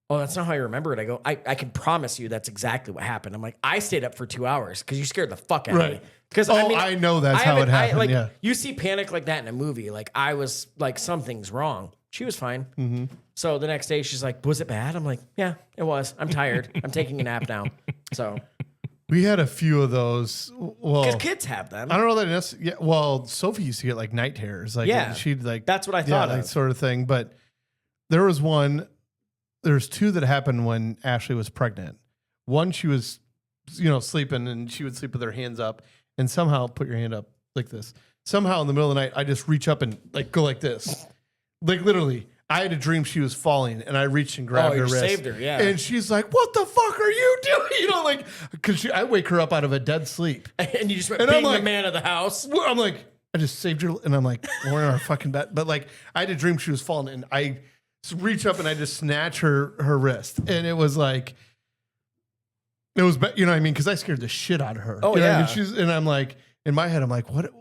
oh, that's not how I remember it. I go, I can promise you that's exactly what happened. I'm like, I stayed up for 2 hours because you scared the fuck out of me. Right. Because I know that's how it happened. Yeah. You see panic like that in a movie. Like I was like, something's wrong. She was fine. Mm-hmm. So the next day she's like, was it bad? I'm like, yeah, it was. I'm tired. I'm taking a nap now. So We had a few of those. Well, because kids have them. I don't know that necessarily. Yeah, well, Sophie used to get like night terrors. Like, Yeah. she'd like. That's what I thought like of. sort of thing. But there was one. There's two that happened when Ashley was pregnant. One, she was, sleeping, and she would sleep with her hands up, and somehow put your hand up like this. Somehow in the middle of the night, I just reach up and like go like this, like literally. I had a dream she was falling, and I reached and grabbed her you wrist. saved her, yeah. And she's like, "What the fuck are you doing?" Because I wake her up out of a dead sleep. And you just went And I'm being like- the man of the house. I'm like, I just saved her, and I'm like, we're in our fucking bed. But like, I had a dream she was falling, and I reach up and I just snatch her wrist, and it was like, it was, you know what I mean? Because I scared the shit out of her. Oh, You know what I yeah. mean? And I'm like, in my head, I'm like, what?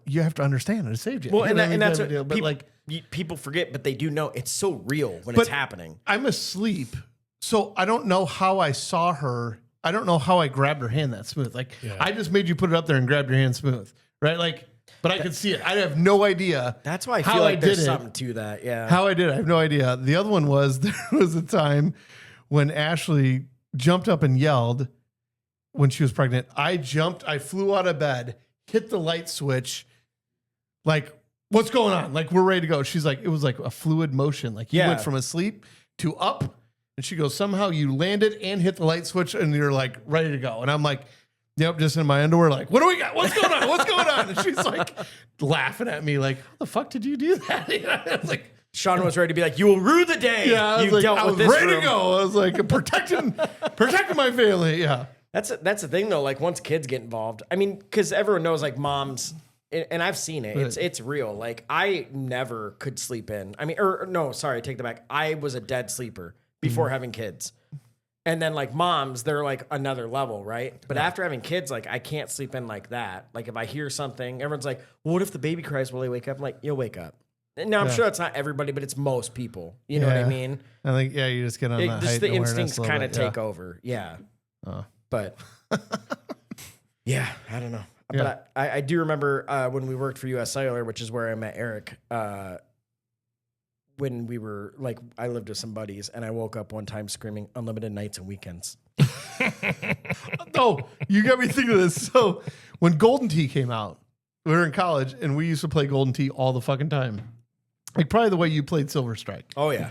You have to understand, I saved you. Well, You and, know that, what I and mean? that's Kind what of deal. But people, like, people forget, but they do know it's so real when But- it's happening. I'm asleep, so I don't know how I saw her I don't know how I grabbed her hand that smooth. Like I just made you put it up there and grabbed your hand smooth, right? Like, but I could see it. I have no idea. That's why I feel like there's something to that. Yeah. How I did it, I have no idea. The other one was there was a time when Ashley jumped up and yelled when she was pregnant. I flew out of bed, hit the light switch, like, what's going on? Like, we're ready to go. She's like, it was like a fluid motion. Like, you went from asleep to up. And she goes, somehow you landed and hit the light switch and you're like ready to go. And I'm like, yep, just in my underwear, like, what do we got? What's going on? What's going on? And she's like laughing at me, like, how the fuck did you do that? I was like, Shaun was ready to be like, you will rue the day. Yeah, I was, you I was ready to go. I was like, protecting my family. Yeah. That's the thing though. Like once kids get involved, I mean, because everyone knows like moms, and I've seen it. It's real. Like I never could sleep in. I mean, or no, sorry, take that back. I was a dead sleeper before having kids. And then like moms, they're like another level, right? But after having kids, like I can't sleep in like that. Like if I hear something, everyone's like, well, what if the baby cries while they wake up? I'm like, you'll wake up. Now I'm sure it's not everybody, but it's most people. You know what I mean? I think you just get on that just the heightened instincts awareness kind of level, take over. Yeah. Oh. But yeah, I don't know. But I do remember when we worked for US Cellular, which is where I met Erik, when we were like, I lived with some buddies and I woke up one time screaming unlimited nights and weekends. No, you got me thinking of this. So when Golden Tee came out, we were in college and we used to play Golden Tee all the fucking time. Like probably the way you played Silver Strike. Oh yeah.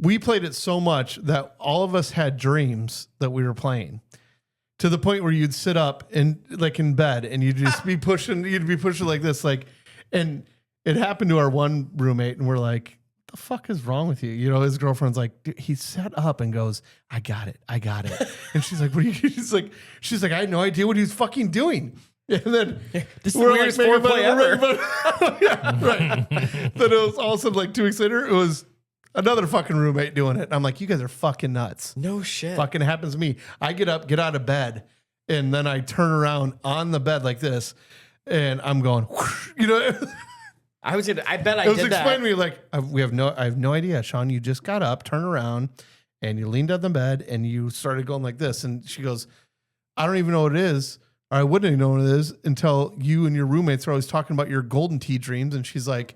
We played it so much that all of us had dreams that we were playing to the point where you'd sit up and like in bed and you'd just be pushing, like this, like, and it happened to our one roommate and we're like, the fuck is wrong with you? You know, his girlfriend's like, dude, he sat up and goes, I got it. And she's like, what are you, she's like, I had no idea what he was fucking doing. And then this is the weirdest foreplay ever. Yeah, right. Then it was all of a sudden like 2 weeks later, it was another fucking roommate doing it. And I'm like, you guys are fucking nuts. No shit. Fucking happens to me. I get up, get out of bed, and then I turn around on the bed like this, and I'm going, whoosh, you know. I bet I did that. It was explaining to me like, I have no idea, Shaun. You just got up, turned around, and you leaned on the bed, and you started going like this. And she goes, I don't even know what it is. Or I wouldn't even know what it is until you and your roommates are always talking about your Golden Tee dreams. And she's like,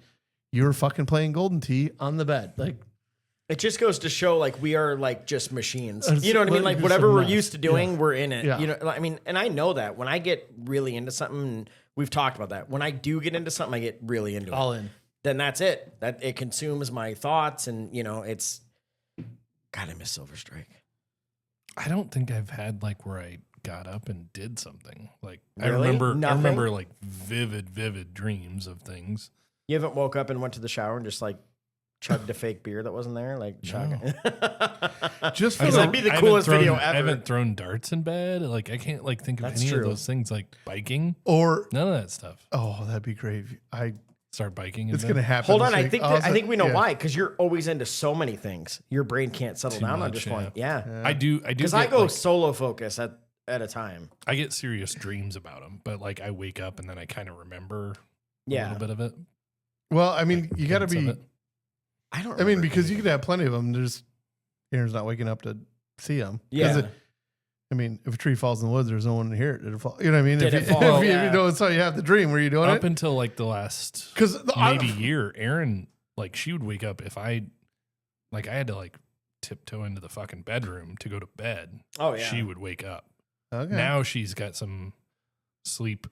you were fucking playing Golden Tee on the bed. Like, it just goes to show like we are like just machines. It's You know what I mean? Like just whatever a we're mess. used to doing, Yeah. we're in it. Yeah. You know, I mean, and I know that when I get really into something, and we've talked about that. When I do get into something, I get really into all it. in. Then that's it. That it consumes my thoughts, and you know, it's. God, I miss Silver Strike. I don't think I've had like where I got up and did something. Like Really? I remember Nothing? like vivid dreams of things. You haven't woke up and went to the shower and just like chugged a fake beer that wasn't there, like chug. Just for Because the, that'd be the I coolest haven't video thrown- I ever. haven't thrown darts in bed. Like I can't like think of That's any true. of those things. Like biking, or, none of that stuff. oh, that'd be great. Start biking. It's in going to bed. happen. Hold on, this I week. think Also, I think we know yeah. why. Because you're always into so many things. Your brain can't settle Too down on much, just yeah. one. Yeah, I do. because I get, go like, solo focus at a time. I get serious dreams about them, but like I wake up and then I kind of remember a Yeah, little bit of it. Well, I mean, you got to Hints of be, it. I don't. I mean, remember because any you could have plenty of them. There's Aaron's not waking up to see them. Yeah. I mean, if a tree falls in the woods, there's no one to hear it. It'll fall. You know what I mean? Did if it you, fall? if you Yeah. know it's how you have the dream. Were you doing Up it? until like the last Because maybe year, Aaron, like she would wake up if I had to like tiptoe into the fucking bedroom to go to bed. Oh yeah. She would wake up. okay. Now she's got some sleep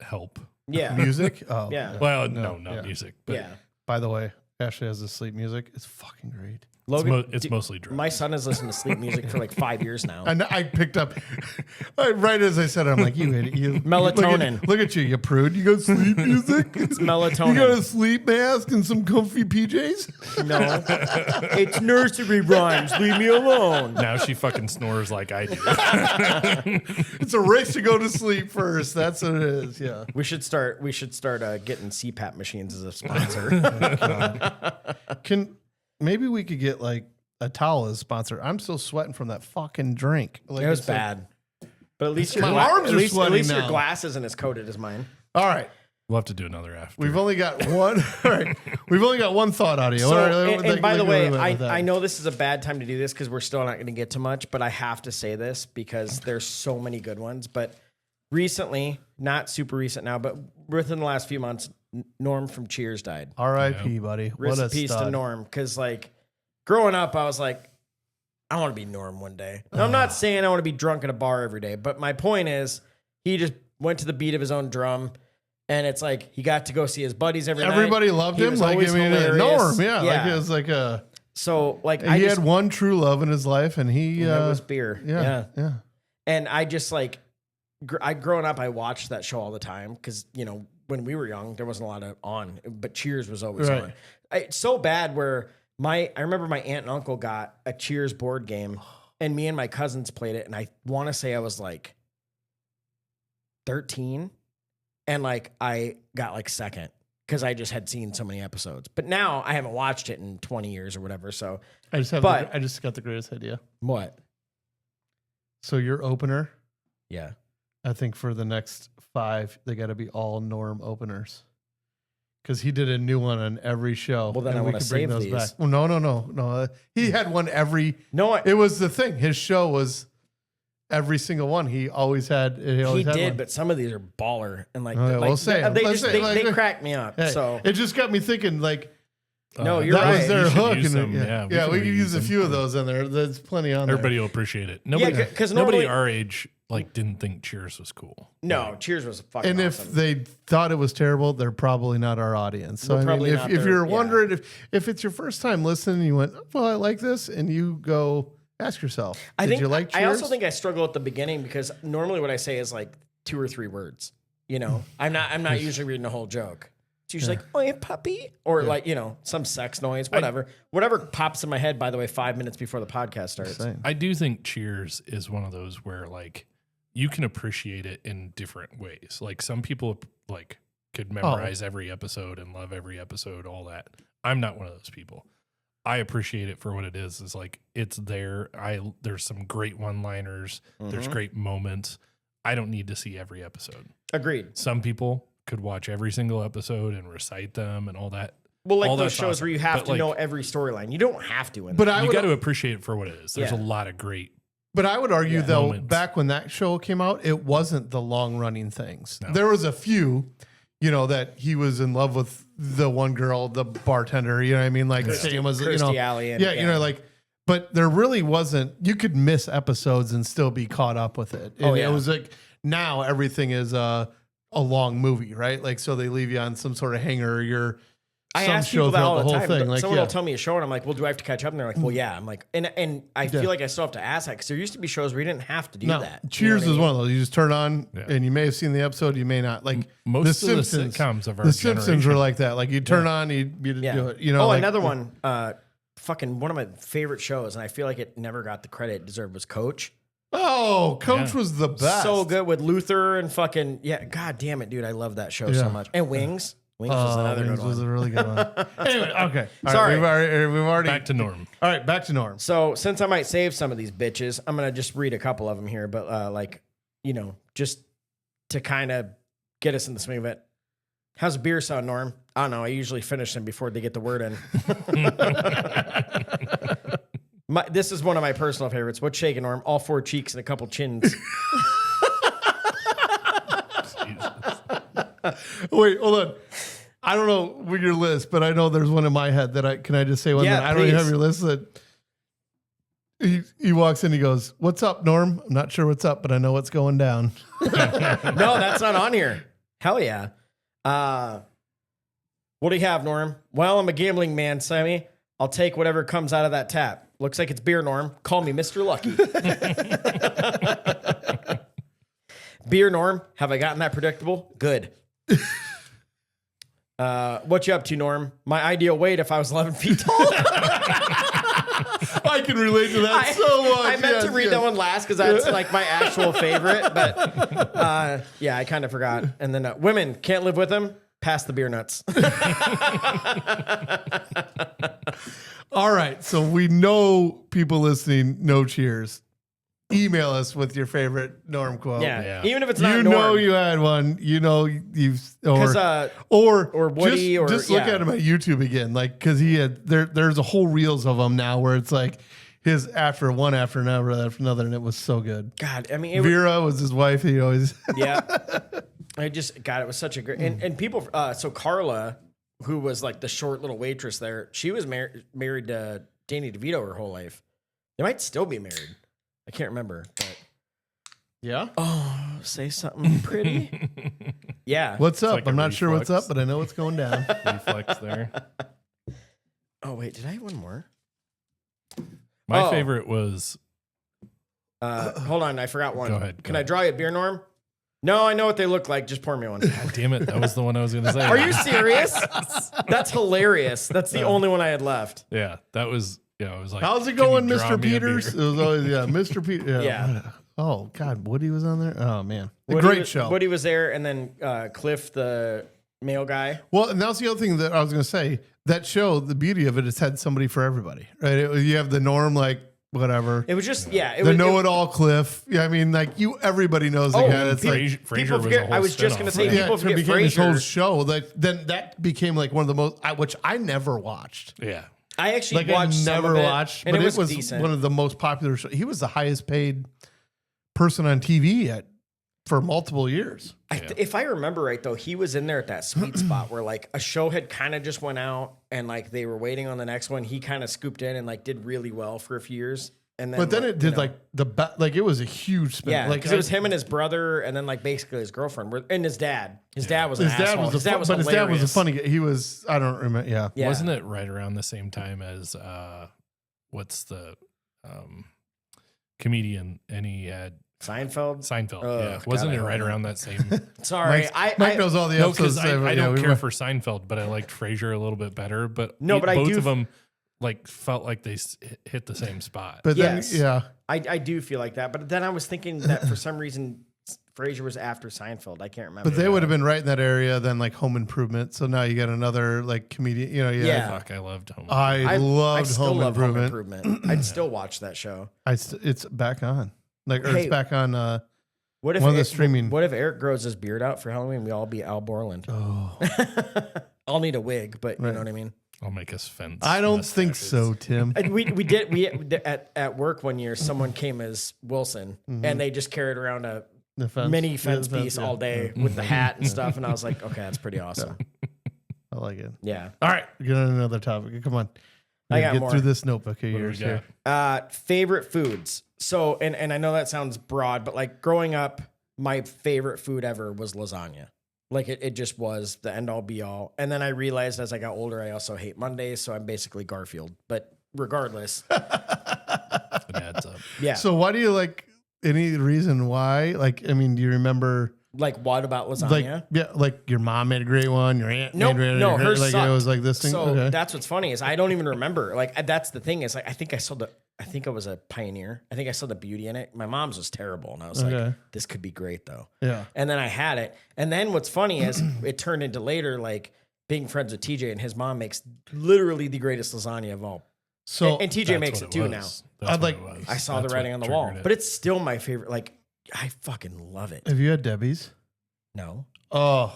help. Yeah. music. Oh, Yeah. Well, no, not yeah. music. But Yeah. By the way, Ashley has the sleep music. It's fucking great. Logan, it's mostly drugs. my son has listened to sleep music for like 5 years now. And I picked up right as I said, I'm like, you idiot. You Melatonin. Look at you, you prude. You got sleep music. It's You got melatonin. a sleep mask and some comfy PJs. No, it's nursery rhymes. Leave me alone. Now she fucking snores like I do. It's a race to go to sleep first. That's what it is. Yeah. We should start getting CPAP machines as a sponsor. Maybe we could get like a towel as a sponsor. I'm still sweating from that fucking drink. Like It was it's like- bad, but at least My arms are at least sweating your now. glass isn't as coated as mine. all right. We'll have to do another after. We've only got one. All right. We've only got one thought audio. So, All right, and by the way, I know this is a bad time to do this because we're still not going to get to much, but I have to say this because there's so many good ones. But recently, not super recent now, but within the last few months, Norm from Cheers died. R.I.P. buddy. Rest What in a peace to stud. Norm. Because like growing up, I was like, I want to be Norm one day. Now, I'm not saying I want to be drunk at a bar every day, but my point is he just went to the beat of his own drum. And it's like he got to go see his buddies every night. Everybody loved He him. was Like, I always mean, hilarious. Norm. Yeah. Like it was like a. So like He had one true love in his life, and he. that was beer. Yeah. And I just like, growing up, I watched that show all the time because, you know, when we were young, there wasn't a lot of on, but Cheers was always Right. on. It's so bad where I remember my aunt and uncle got a Cheers board game and me and my cousins played it. And I want to say I was like 13 and like I got like second because I just had seen so many episodes. But now I haven't watched it in 20 years or whatever. So I just got the greatest idea. what? So your opener, Yeah. I think for the next 5, they got to be all Norm openers. Because he did a new one on every show. Well, then and I we wanna could bring save those these. back. Well, no. He had one every. No, It was the thing. His show was every single one. He always had. He always had did, one. but some of these are baller and like, Oh, yeah, like we'll say it. they Let's just say it. they Like, crack me up. Hey, So it just got me thinking. Like no, you're that right. was their You should hook. use And them. yeah, we could use a them. few of those in there. There's plenty on Everybody there. will appreciate it. Nobody, Yeah, 'cause nobody normally- our age like didn't think Cheers was cool. No, Cheers was fucking And awesome. if they thought it was terrible, they're probably not our audience. So We're I mean, probably if, not if their- you're yeah. wondering if it's your first time listening, and you went, well, I like this, and you go ask yourself, I did think you like I also Cheers? think I struggle at the beginning because normally what I say is like 2 or 3 words. You know, I'm not usually reading a whole joke. It's usually like, "Oh, yeah, puppy," or like, you know, some sex noise, whatever pops in my head. By the way, 5 minutes before the podcast starts. Same. I do think Cheers is one of those where like you can appreciate it in different ways. Like some people like could memorize every episode and love every episode, all that. I'm not one of those people. I appreciate it for what it is. It's like it's there. There's some great one-liners. There's great moments. I don't need to see every episode. Agreed. Some people could watch every single episode and recite them and all that. Well, like All those that's shows awesome. where you have But, to like, know every storyline. You don't have to. But I you would, got to appreciate it for what it is. There's Yeah. a lot of great. but I would argue though, Moments. back when that show came out, it wasn't the long running things. No. There was a few, you know, that he was in love with the one girl, the bartender. You know what I mean? Like Sam was, you Kirstie know, Alley and- yeah, you know, like. But there really wasn't. You could miss episodes and still be caught up with it. And yeah. it was like now everything is a long movie, right? Like so they leave you on some sort of hanger. Or you're I some ask show people that throughout all the whole time. thing. But Like someone yeah. will tell me a show, and I'm like, "Well, do I have to catch up?" And they're like, "Well, yeah." I'm like, and I feel like I still have to ask that because there used to be shows where you didn't have to do No, that. You know Cheers what I is mean? one of those. You just turn on, Yeah. and you may have seen the episode, you may not. Like Most the of the Simpsons, sitcoms of our the Simpsons generation. were like that. Like you turn on, you Yeah. do it. You know, oh, like, another one. Fucking one of my favorite shows, and I feel like it never got the credit it deserved. Was Coach. Oh, Coach Yeah. was the best. So good with Luther and fucking yeah. God damn it, dude! I love that show so Yeah. much. And Wings. Wings was another Wings good was one. a really good one. Anyway, okay. All right, Sorry. we've already. Back to Norm. All right, back to Norm. So since I might save some of these bitches, I'm gonna just read a couple of them here. But like, you know, just to kind of get us in the swing of it. How's beer sound, Norm? I don't know. I usually finish them before they get the word in. This is one of my personal favorites. What's shaking, Norm? All 4 cheeks and a couple chins. Wait, hold on. I don't know with your list, but I know there's one in my head that can I just say one Yeah, that I don't even please. have your list that he walks in, he goes, "What's up, Norm? I'm not sure what's up, but I know what's going down." No, that's not on here. Hell yeah. What do you have, Norm? Well, I'm a gambling man, Sammy. I'll take whatever comes out of that tap. Looks like it's beer, Norm. Call me Mr. Lucky. Beer, Norm. Have I gotten that predictable? Good. What you up to, Norm? My ideal weight if I was 11 feet tall. I can relate to that so much. I meant to read that one last because that's like my actual favorite. But yeah, I kind of forgot. And then women can't live with them. Pass the beer nuts. All right, so we know people listening know Cheers. email us with your favorite Norm quote. Yeah. Even if it's not You Norm. know you had one. You know you've Or Woody just look at him at YouTube again, like because he had there's a whole reels of them now where it's like his after another, and it was so good. God, I mean, Vera was his wife. He always yeah. It was such a great and people. So Carla, who was like the short little waitress there, she was married to Danny DeVito her whole life. They might still be married. I can't remember, but yeah. oh, say something pretty. Yeah. What's up? like I'm a not sure what's reflex. up, but I know what's going down. Reflex there. Oh wait, did I have one more? My favorite was. Hold on, I forgot one. Go ahead. Can I draw you a beer, Norm? No, I know what they look like. Just pour me one. God damn it! That was the one I was going to say. Are you serious? That's hilarious. That's the only one I had left. Yeah, that was. Yeah, it was like. How's it "Can you going, draw Mr. me a Peters? It beer?" was always Mr. Peters. Yeah. Oh God, Woody was on there. Oh man, a Woody great was, show. Woody was there, and then Cliff, the male guy. Well, and that's the other thing that I was going to say. That show, the beauty of it, it's had somebody for everybody, right? You have the Norm, like whatever. It was just The know-it-all Cliff. Yeah, I mean, like everybody knows the guy. It's like Frasier people was a forget. whole I was just going to say, spin-off. people it forget became this whole Frasier. show. Like then that became like one of the most, which I never watched. Yeah. I actually Like watched I some never of it, watched, and but it was one of the most popular shows. He was the highest paid person on TV for multiple years. If I remember right, though, he was in there at that sweet spot where like a show had kind of just went out, and like they were waiting on the next one. He kind of scooped in and like did really well for a few years. And then, But then it did like it was a huge spin. yeah, like because it was him and his brother, and then like basically his girlfriend and his dad. His dad was an His dad asshole. was His dad was but his dad was a hilarious. funny guy. He was, I don't remember. Yeah. Yeah. Wasn't it right around the same time as what's the comedian, and he had Seinfeld. Seinfeld? Oh, yeah, God, wasn't I it don't right know. around that same? Sorry, Mike knows all the No, episodes. because I Yeah, don't we care were- for Seinfeld, but I liked Frasier a little bit better. But No, but I both do of them like felt like they hit the same spot. But Yes. then, yeah. I do feel like that, but then I was thinking that for some reason Frasier was after Seinfeld. I can't remember. But they would have been right in that area then, like Home Improvement. So now you got another like comedian. Yeah. Fuck, I loved Home. I loved still Home love Improvement. I'd still watch that show. It's back on. Like, or Hey, it's back on. What if One of the Eric- streaming- What if Eric grows his beard out for Halloween? We all be Al Borland. Oh, I'll need a wig, but you Right. know what I mean. I'll make us fence. I don't think mustaches. so, Tim. And we at work one year. Someone came as Wilson, and they just carried around a The fence. mini Yeah, fence the piece yeah. all day with the hat and stuff. And I was like, okay, that's pretty awesome. I like it. Yeah. All right, get on another topic. Come on. I got get more. through this notebook of What do we yours got? here. Favorite foods. So, and I know that sounds broad, but like growing up, my favorite food ever was lasagna. Like it just was the end all be all. And then I realized as I got older, I also hate Mondays. So I'm basically Garfield. But regardless, It adds up. yeah. So why do you like any reason why? Like, I mean, do you remember like what about lasagna? like like your mom made a great one, your aunt Nope, made a no, great, hers like sucked. it was like this thing. So Okay. that's what's funny is I don't even remember. Like that's the thing is like I think I was a pioneer. I think I saw the beauty in it. My mom's was terrible, and I was like, Okay. this could be great though. Yeah. And then I had it. And then what's funny is it turned into later like being friends with TJ, and his mom makes literally the greatest lasagna of all. So And TJ That's makes what it too was. now. That's I'd what like- it was. I saw the That's writing what on the wall, triggered it. but it's still my favorite. Like I fucking love it. have you had Debbie's? No. Oh,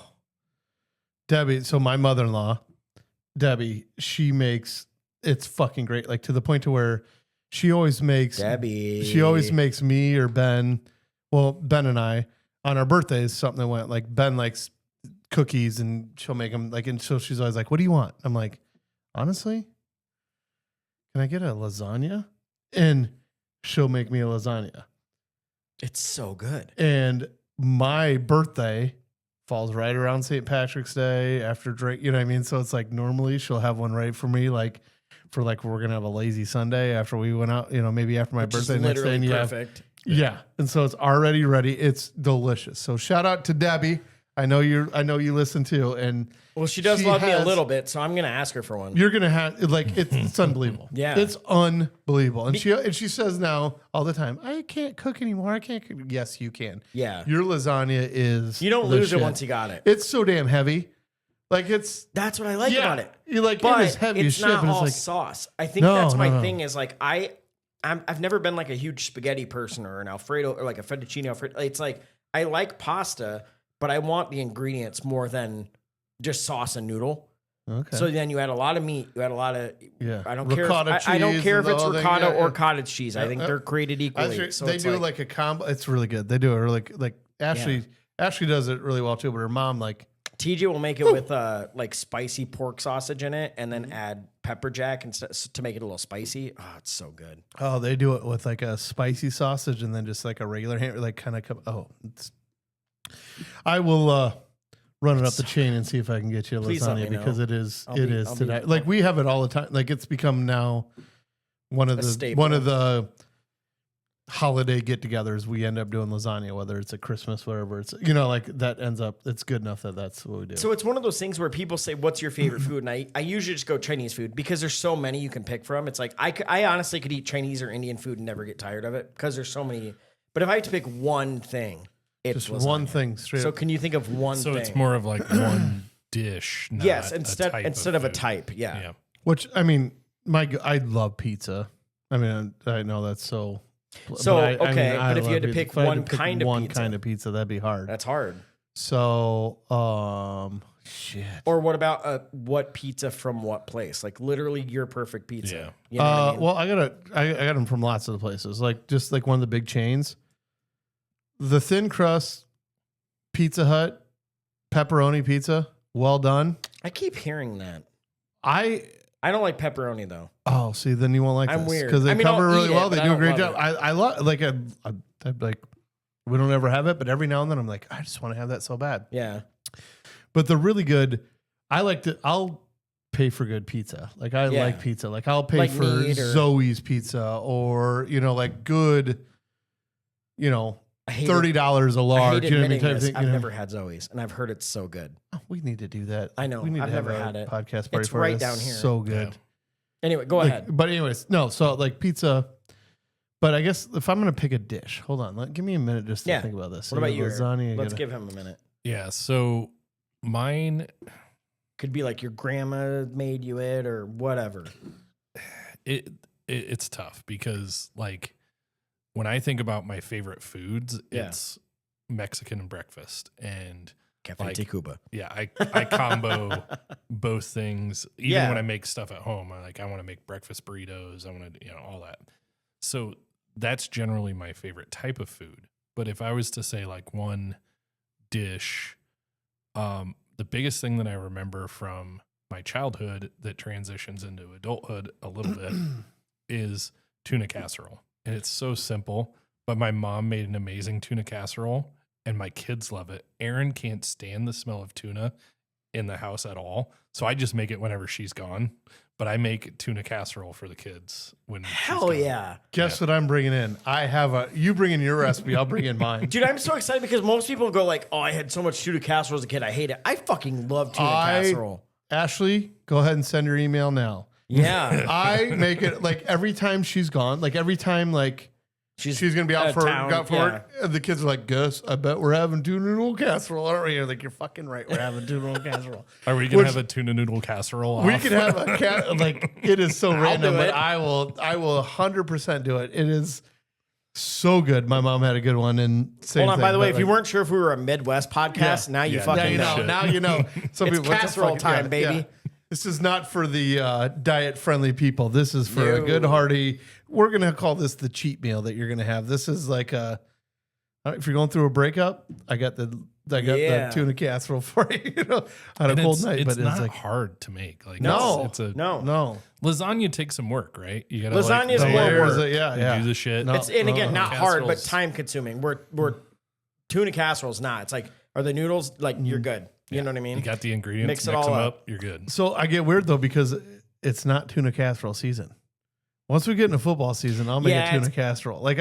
Debbie. So my mother-in-law, Debbie, she makes it's fucking great. Like to the point to where she always makes Debbie. She always makes me or Ben, well, Ben and I, on our birthdays, something that went like Ben likes cookies and she'll make them like, and so she's always like, what do you want? I'm like, honestly, can I get a lasagna? And she'll make me a lasagna. It's so good. And my birthday falls right around St. Patrick's Day after Drake, you know what I mean? So it's like normally she'll have one right for me, like for like we're gonna have a lazy Sunday after we went out, you know, maybe after my Which is birthday next day. literally And you have, perfect. yeah. And so it's already ready. It's delicious. So shout out to Debbie. I know you listen too. And Well, she does She love me a has- little bit, so I'm gonna ask her for one. you're gonna have like it's unbelievable. Yeah. It's unbelievable. And she says now all the time, I can't cook anymore. I can't cook. Yes, you can. Yeah. Your lasagna is You don't the lose shit. it once you got it. It's so damn heavy. Like it's That's what I like about it. You're like But it is heavy as it's shit, not but all it's like sauce. I think No, that's my no. thing is like I I've never been like a huge spaghetti person or an Alfredo or like a fettuccine Alfredo. It's like I like pasta, but I want the ingredients more than just sauce and noodle. Okay. So then you add a lot of meat. You add a lot of I don't Ricotta care. I don't cheese care if and it's the whole thing, ricotta yeah, or yeah. cottage cheese. I think they're created equally. So they it's do like a combo. It's really good. They do it like Ashley. Ashley does it really well too. But her mom like TJ will make it with like spicy pork sausage in it, and then add pepper jack and to make it a little spicy. Oh, it's so good. oh they do it with like a spicy sausage and then just like a regular ham like kind of I will run it up the chain and see if I can get you a Please let lasagna me because know. it is I'll be tonight. Like we have it all the time. Like it's become now one of the holiday get-togethers. We end up doing lasagna, whether it's at Christmas, whatever it's like that ends up. It's good enough that that's what we do. So it's one of those things where people say, "What's your favorite food?" And I usually just go Chinese food because there's so many you can pick from. It's like I honestly could eat Chinese or Indian food and never get tired of it because there's so many. But if I had to pick one thing, it's just one thing straight. So up. can you think of one So thing? it's more of like one dish. Not yes, a instead type of a food. type. Yeah. Which I mean, I love pizza. I mean, I know that's so. So but but if you love had to pizza. pick If I had one to pick kind of one pizza, kind of pizza, that'd be hard. that's hard. So, shit. Or what about what pizza from what place? Like literally your perfect pizza. Yeah. You know what I mean? Well, I got them from lots of the places, like just like one of the big chains. The thin crust Pizza Hut pepperoni pizza, well done. I keep hearing that. I don't like pepperoni though. see, then you won't like I'm this weird. because they I mean, cover I'll really eat it, well. They but do I a great don't job. love I love like I'd like we don't ever have it, but every now and then I'm like I just want to have that so bad. Yeah. But the really good, I'll pay for good pizza. Like I Yeah. like pizza. Like I'll pay Like for meat or- Zoe's pizza or like good, I hate $30 a I large. hate You know what I mean? admitting Type of this. thing, I've never had Zoe's, and I've heard it's so good. Oh, we need to do that. I know. We need I've to have never a had it. podcast party It's for right us. down here. So good. Yeah. Anyway, go Like, ahead. but anyways, no. So like pizza. But I guess if I'm gonna pick a dish, hold on. Give me a minute just to Yeah. think about this. What about you? Eric? Lasagna. Let's give him a minute. Yeah. So mine, Could be like your grandma made you it or whatever. it's tough because like when I think about my favorite foods, Yeah. it's Mexican breakfast and Cafe Like- Tacuba. yeah, I combo both things. Even Yeah. when I make stuff at home, I want to make breakfast burritos. I want to, all that. So that's generally my favorite type of food. But if I was to say like one dish, the biggest thing that I remember from my childhood that transitions into adulthood a little bit is tuna casserole. And it's so simple, but my mom made an amazing tuna casserole and my kids love it. Erin can't stand the smell of tuna in the house at all. So I just make it whenever she's gone. But I make tuna casserole for the kids when she's Hell gone. yeah. Guess what I'm bringing in? You bring in your recipe. I'll bring in mine. Dude, I'm so excited because most people go like, "Oh, I had so much tuna casserole as a kid. I hate it." I fucking love tuna casserole. Ashley, go ahead and send your email now. Yeah. I make it like every time she's gone, like every time like she's gonna be out out for of town, work, and the kids are like, "Gus, I bet we're having tuna noodle casserole, aren't we?" You're like, "You're fucking right, we're having tuna noodle casserole." Are we going to have a tuna noodle casserole? We off? could have a cat like it is so random, do but it. I will 100% do it. It is so good. My mom had a good one, and same Hold on, thing, by the way, but, if you like, weren't sure if we were a Midwest podcast, now you Yeah. fucking now you know, know. now you know. Some It's people, what's the casserole fucking- time, baby. This is not for the diet friendly people. This is for a good No. hearty. We're gonna call this the cheat meal that you're gonna have. This is like if you're going through a breakup, I got the Yeah. tuna casserole for you. On a And cold it's, night, it's but not it's like hard to make. Like No. it's a No. lasagna takes some work, right? You got to Lasagna's like, more layer, work. Yeah. do the shit. No. It's and again not hard, but Casseroles. time consuming. We're tuna casserole's not. It's like are the noodles like you're good. You know what I mean? You got the ingredients, Mix it mix all them up. up, you're good. So I get weird though because it's not tuna casserole season. Once we get into football season, I'll make Yeah, a tuna it's- casserole. Like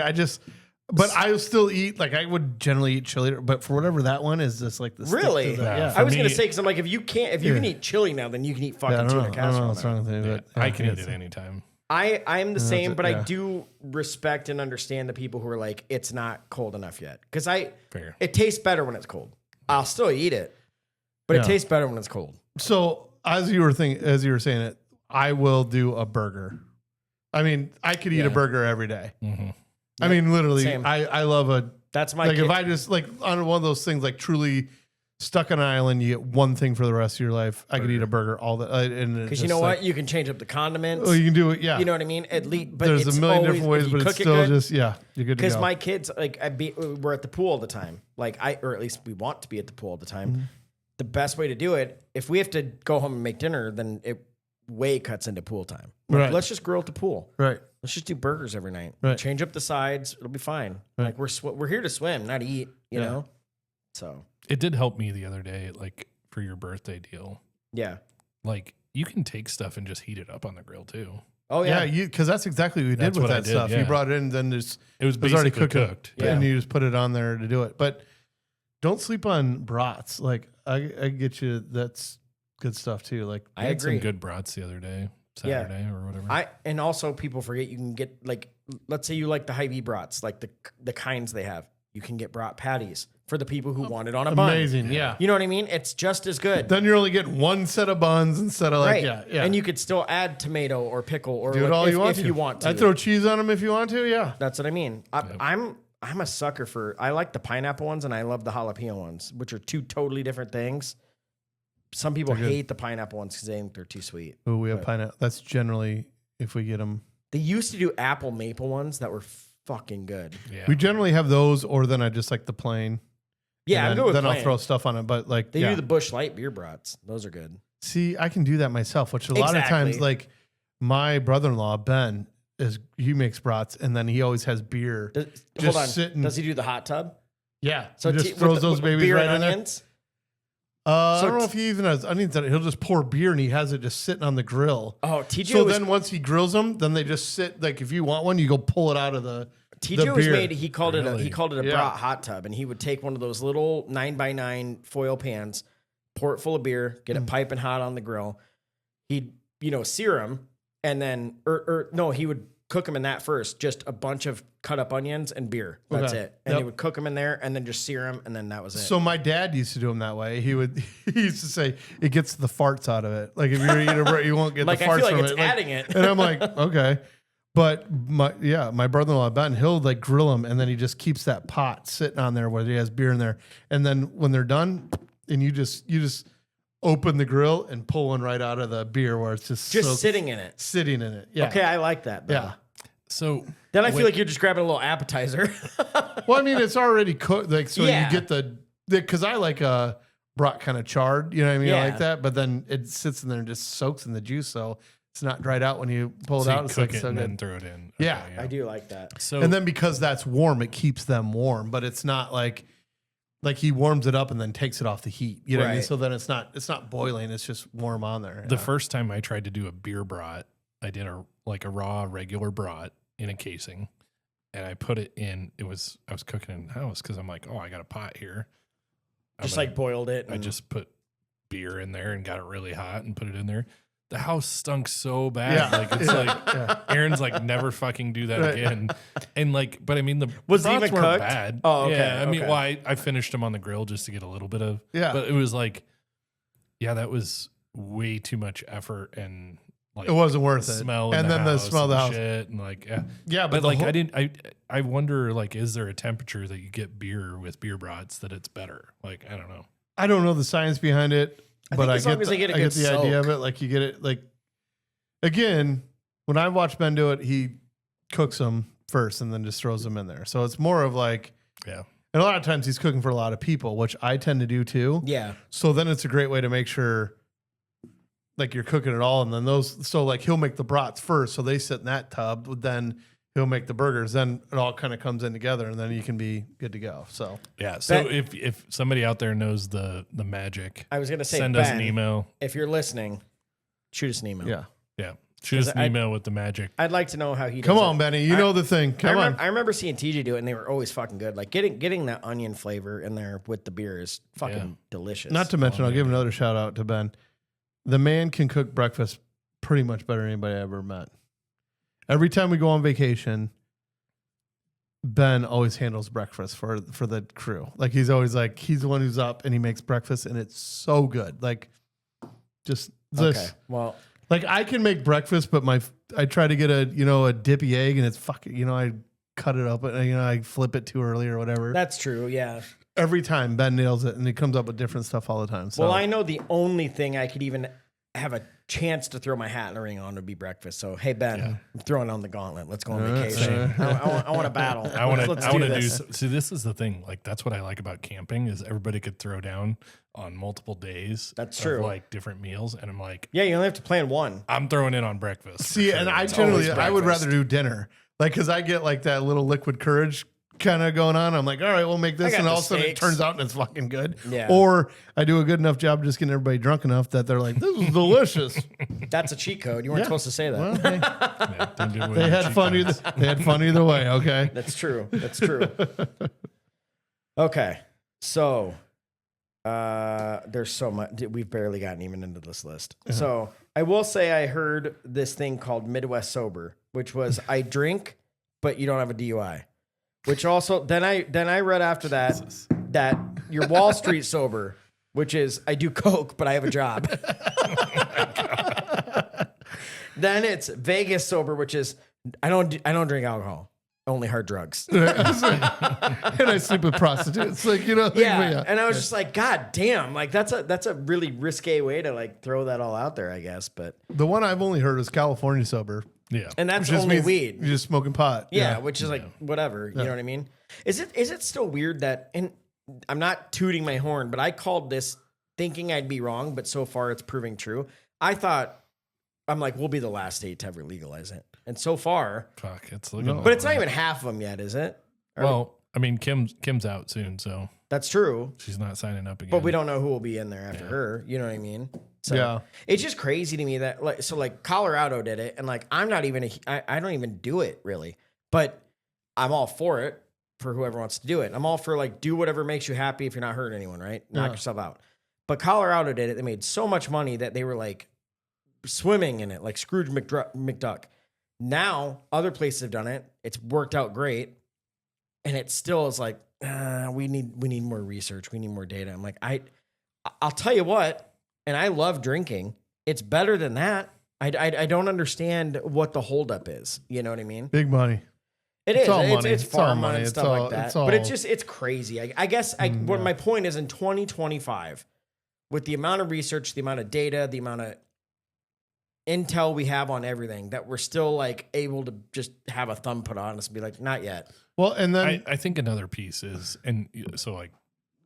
but I still eat like I would generally eat chili, but for whatever that one is, just like the stick to Really? the- Yeah. yeah. I was For gonna me- say because I'm like if you can eat chili now, then you can eat Yeah, fucking I don't tuna know. I don't know casserole. what's now. wrong with me, Yeah, but I can eat it's- it anytime. I'm the same, it, but yeah. I do respect and understand the people who are like it's not cold enough yet because Fair. it tastes better when it's cold. I'll still eat it, but Yeah. it tastes better when it's cold. So as you were saying it, I will do a burger. I mean, I could eat a burger every day. Mm-hmm. I mean, literally, Same. I love a. That's my like kid. if I just like on one of those things like truly stuck on an island, you get one thing for the rest of your life. I could eat a burger all the and Because you know what? You can change up the condiments. Oh, you can do it. Yeah. You know what I mean? At least, but There's it's a million always, different ways, if you but it's cook it still good, just you're good to because go. my kids, like, we're at the pool all the time. Like, or at least we want to be at the pool all the time. Mm-hmm. The best way to do it, if we have to go home and make dinner, then it way cuts into pool time. Like, Right. let's just grill at the pool. Right. Let's just do burgers every night. Right. Change up the sides. It'll be fine. Right. Like we're here to swim, not eat. You Yeah. know. So It did help me the other day, like for your birthday deal. yeah. Like you can take stuff and just heat it up on the grill too. Oh Yeah, yeah. because that's exactly what we did That's with what I that did, stuff. yeah. You brought it in, then there's It was it was already basically cooked, Yeah. and you just put it on there to do it. But don't sleep on brats. Like I get you. That's good stuff too. Like I had agree. some good brats the other day, Saturday or whatever. And also people forget you can get, like, let's say you like the Hy-Vee brats, like the kinds they have. You can get brat patties for the people who want it on a bun. amazing. Yeah. You know what I mean? It's just as good. Then you're only getting one set of buns instead of like right. yeah. And you could still add tomato or pickle or do it like, all if, you want if to. you want to. I throw cheese on them if you want to. Yeah. That's what I mean. I'm a sucker for. I like the pineapple ones and I love the jalapeno ones, which are two totally different things. Some people They're good. hate the pineapple ones because they think they're too sweet. Oh, we have pineapple. That's generally if we get them. They used to do apple maple ones that were fucking good. yeah. We generally have those, or then I just like the plain. Yeah, and I'm then, good with then plain. I'll throw stuff on it. But like They yeah. do the Busch Light beer brats. Those are good. See, I can do that myself, which a lot of times, Exactly. like my brother-in-law, Ben, he makes brats and then he always has beer. Hold Just on. sitting- Does he do the hot tub? Yeah. So he just with throws the- those with babies beer right and in there. onions? I So don't know if he even has onions in it. He'll just pour beer and he has it just sitting on the grill. Oh, TJ So was, then once he grills them, then they just sit, like if you want one, you go pull it out of the TJ was beer. made. He called it a Really? brat Yeah. hot tub, and he would take one of those little 9x9 foil pans, pour it full of beer, get it piping hot on the grill. He'd sear them, and then no, he would cook them in that first. Just a bunch of cut up onions and beer. That's Okay. it. And Yep. he would cook them in there, and then just sear them, and then that was it. So my dad used to do them that way. He used to say it gets the farts out of it. Like if you're eating a bread, you won't get like the I farts feel like from it's it. adding it. And I'm like, okay. But my brother-in-law Ben, he'll like grill them and then he just keeps that pot sitting on there where he has beer in there. And then when they're done, and you just open the grill and pull one right out of the beer where it's just sitting in it. sitting in it. Yeah. Okay, I like that. Though. Yeah. So Then I feel like you're just grabbing a little appetizer. Well, I mean, it's already cooked. Like, so Yeah. you get because I like a brat kind of charred, you know what I mean? I Yeah. like that. But then it sits in there and just soaks in the juice. So it's not dried out when you pull it so you out. It's cook like it so and good. then throw it in. Yeah. I do like that. So And then because that's warm, it keeps them warm, but it's not like he warms it up and then takes it off the heat. You know what I mean? Right. So then it's not boiling, it's just warm on there. the Yeah. first time I tried to do a beer brat, I did a raw regular brat in a casing, and I put it in. I was cooking in the house because I'm like, oh, I got a pot here. Just I'm like boiled it. I and- just put beer in there and got it really hot and put it in there. The house stunk so bad. Yeah. Like it's like Aaron's like never fucking do that Right. again. And like, but I mean the Was it brats even weren't cooked? bad. Oh, okay, Yeah, I mean, okay. well, I finished them on the grill just to get a little bit of. Yeah. But it was like, yeah, that was way too much effort and like It wasn't worth it. smell in And then the house smell of the and house. shit and like yeah. Yeah, But the like whole- I wonder like is there a temperature that you get beer with beer brats that it's better? Like I don't know. I don't know the science behind it, I but think I as long get as they get a I get good the idea of soak. it. Like you get it like again, when I watch Ben do it, he cooks them first and then just throws them in there. So it's more of like Yeah. and a lot of times he's cooking for a lot of people, which I tend to do too. Yeah. So then it's a great way to make sure like you're cooking it all and then so like he'll make the brats first, so they sit in that tub, then he'll make the burgers, then it all kind of comes in together and then you can be good to go. So Yeah. So Ben- if somebody out there knows the magic, I was going to say, send Ben, us an email. if you're listening, shoot us an email. yeah. Yeah. Shoot us an I- email with the magic. I'd like to know how he does Come it. on, Benny. You know the thing. Come on. I remember seeing TJ do it, and they were always fucking good. Like getting that onion flavor in there with the beer is fucking Yeah. delicious. Not to mention, I'll give another shout out to Ben. The man can cook breakfast pretty much better than anybody I ever met. Every time we go on vacation, Ben always handles breakfast for the crew. Like he's always like he's the one who's up and he makes breakfast and it's so good. Like just this. Okay. Well, Like I can make breakfast, but I try to get a dippy egg and it's fucking, I cut it up and, I flip it too early or whatever. That's true. Yeah. Every time Ben nails it and he comes up with different stuff all the time. So. Well, I know the only thing I could even have a chance to throw my hat in the ring on would be breakfast. So, hey, Ben, I'm throwing on the gauntlet. Let's go on vacation. I want to battle. I want to do. this. See, this is the thing. Like, that's what I like about camping is everybody could throw down on multiple days. That's of, true. like different meals, and I'm like, Yeah, you only have to plan one. I'm throwing in on breakfast. See, sure. and I It's generally, always I would breakfast. rather do dinner. Like, because I get like that little liquid courage kind of going on. I'm like, all right, we'll make this. got And the all of a sudden it steaks. turns out and it's fucking good. Yeah. Or I do a good enough job just getting everybody drunk enough that they're like, this is delicious. That's a cheat code. You weren't Yeah. supposed to say that. Well, hey, Yeah, don't do it with they your had cheat fun codes. either way. Okay. That's true. That's true. Okay. So there's so much. We've barely gotten even into this list. So I will say I heard this thing called Midwest Sober, which was I drink, but you don't have a DUI. Which also then I read after that that you're Wall Street sober, which is I do coke, but I have a job. Then it's Vegas sober, which is I don't drink alcohol, only hard drugs. And I sleep with prostitutes. Like, Yeah. And I was just like, God damn, like that's a really risque way to like throw that all out there, I guess. But The one I've only heard is California sober. Yeah, and that's Which just only means weed. You're just smoking pot. Yeah, which is like whatever. You know what I mean? Is it still weird that and I'm not tooting my horn, but I called this thinking I'd be wrong, but so far it's proving true. I'm like, we'll be the last state to ever legalize it. And so far, fuck, it's looking. No. that but it's not way. even half of them yet, is it? Well, I mean, Kim's out soon, so That's true. she's not signing up again. But we don't know who will be in there after her. You know what I mean? So Yeah. it's just crazy to me that like Colorado did it, and like I'm not even I don't even do it really, but I'm all for it for whoever wants to do it. I'm all for like do whatever makes you happy if you're not hurting anyone, right? Knock yourself out. But Colorado did it. They made so much money that they were like swimming in it, like Scrooge McDuck. Now other places have done it. It's worked out great, and it still is like we need more research. We need more data. I'm like I'll tell you what. And I love drinking. It's better than that. I don't understand what the holdup is. You know what I mean? Big money. It It's is. all It's money. It's all pharma money. and It's stuff all- like that. it's But all- it's crazy. I guess what my point is in 2025, with the amount of research, the amount of data, the amount of intel we have on everything, that we're still like able to just have a thumb put on us and be like, not yet. Well, and then I think another piece is, and so like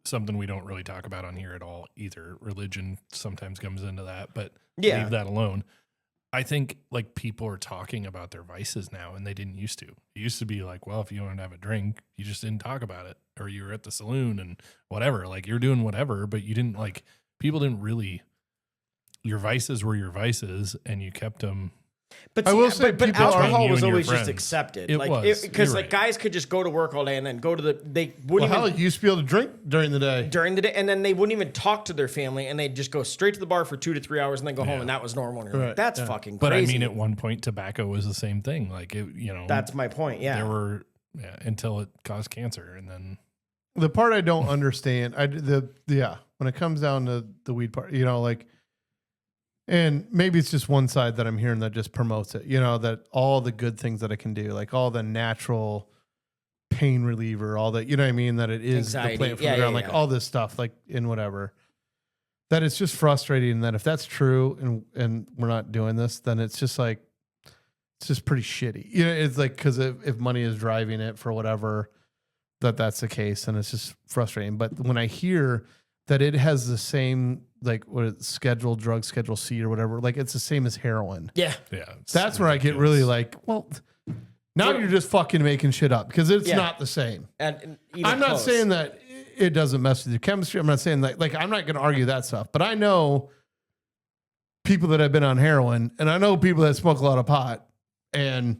something we don't really talk about on here at all either. Religion sometimes comes into that, but Yeah. leave that alone. I think like people are talking about their vices now, and they didn't used to. It used to be like, well, if you wanted to have a drink, you just didn't talk about it, or you were at the saloon and whatever. Like you're doing whatever, but you didn't like. People didn't really. Your vices were your vices, and you kept them. But I see, will say but people are- alcohol You was and your always just friends. accepted. It like was. because You're like right. guys could just go to work all day and then go to they well, wouldn't hell, even you used to be able to drink during the day. during the day, and then they wouldn't even talk to their family, and they'd just go straight to the bar for 2 to 3 hours and then go home, and that was normal. And you're like, Right, that's yeah. fucking But crazy. I mean, at one point, tobacco was the same thing. Like it, That's my point. Yeah. there were until it caused cancer, and then The part I don't understand, when it comes down to the weed part, like, and maybe it's just one side that I'm hearing that just promotes it, that all the good things that it can do, like all the natural pain reliever, all that, you know what I mean? That it is Anxiety. the plant from Yeah, the ground, yeah, like yeah. all this stuff, like in whatever. That it's just frustrating that if that's true and we're not doing this, then it's just like, it's just pretty shitty. It's like, because if money is driving it for whatever, that's the case, and it's just frustrating. But when I hear that it has the same, like drug schedule C or whatever, like it's the same as heroin. yeah. That's where I get really like, well, now you're just fucking making shit up because it's Yeah. not the same. And even I'm not close. saying that it doesn't mess with your chemistry. I'm not saying that, like, I'm not going to argue that stuff, but I know people that have been on heroin, and I know people that smoke a lot of pot, and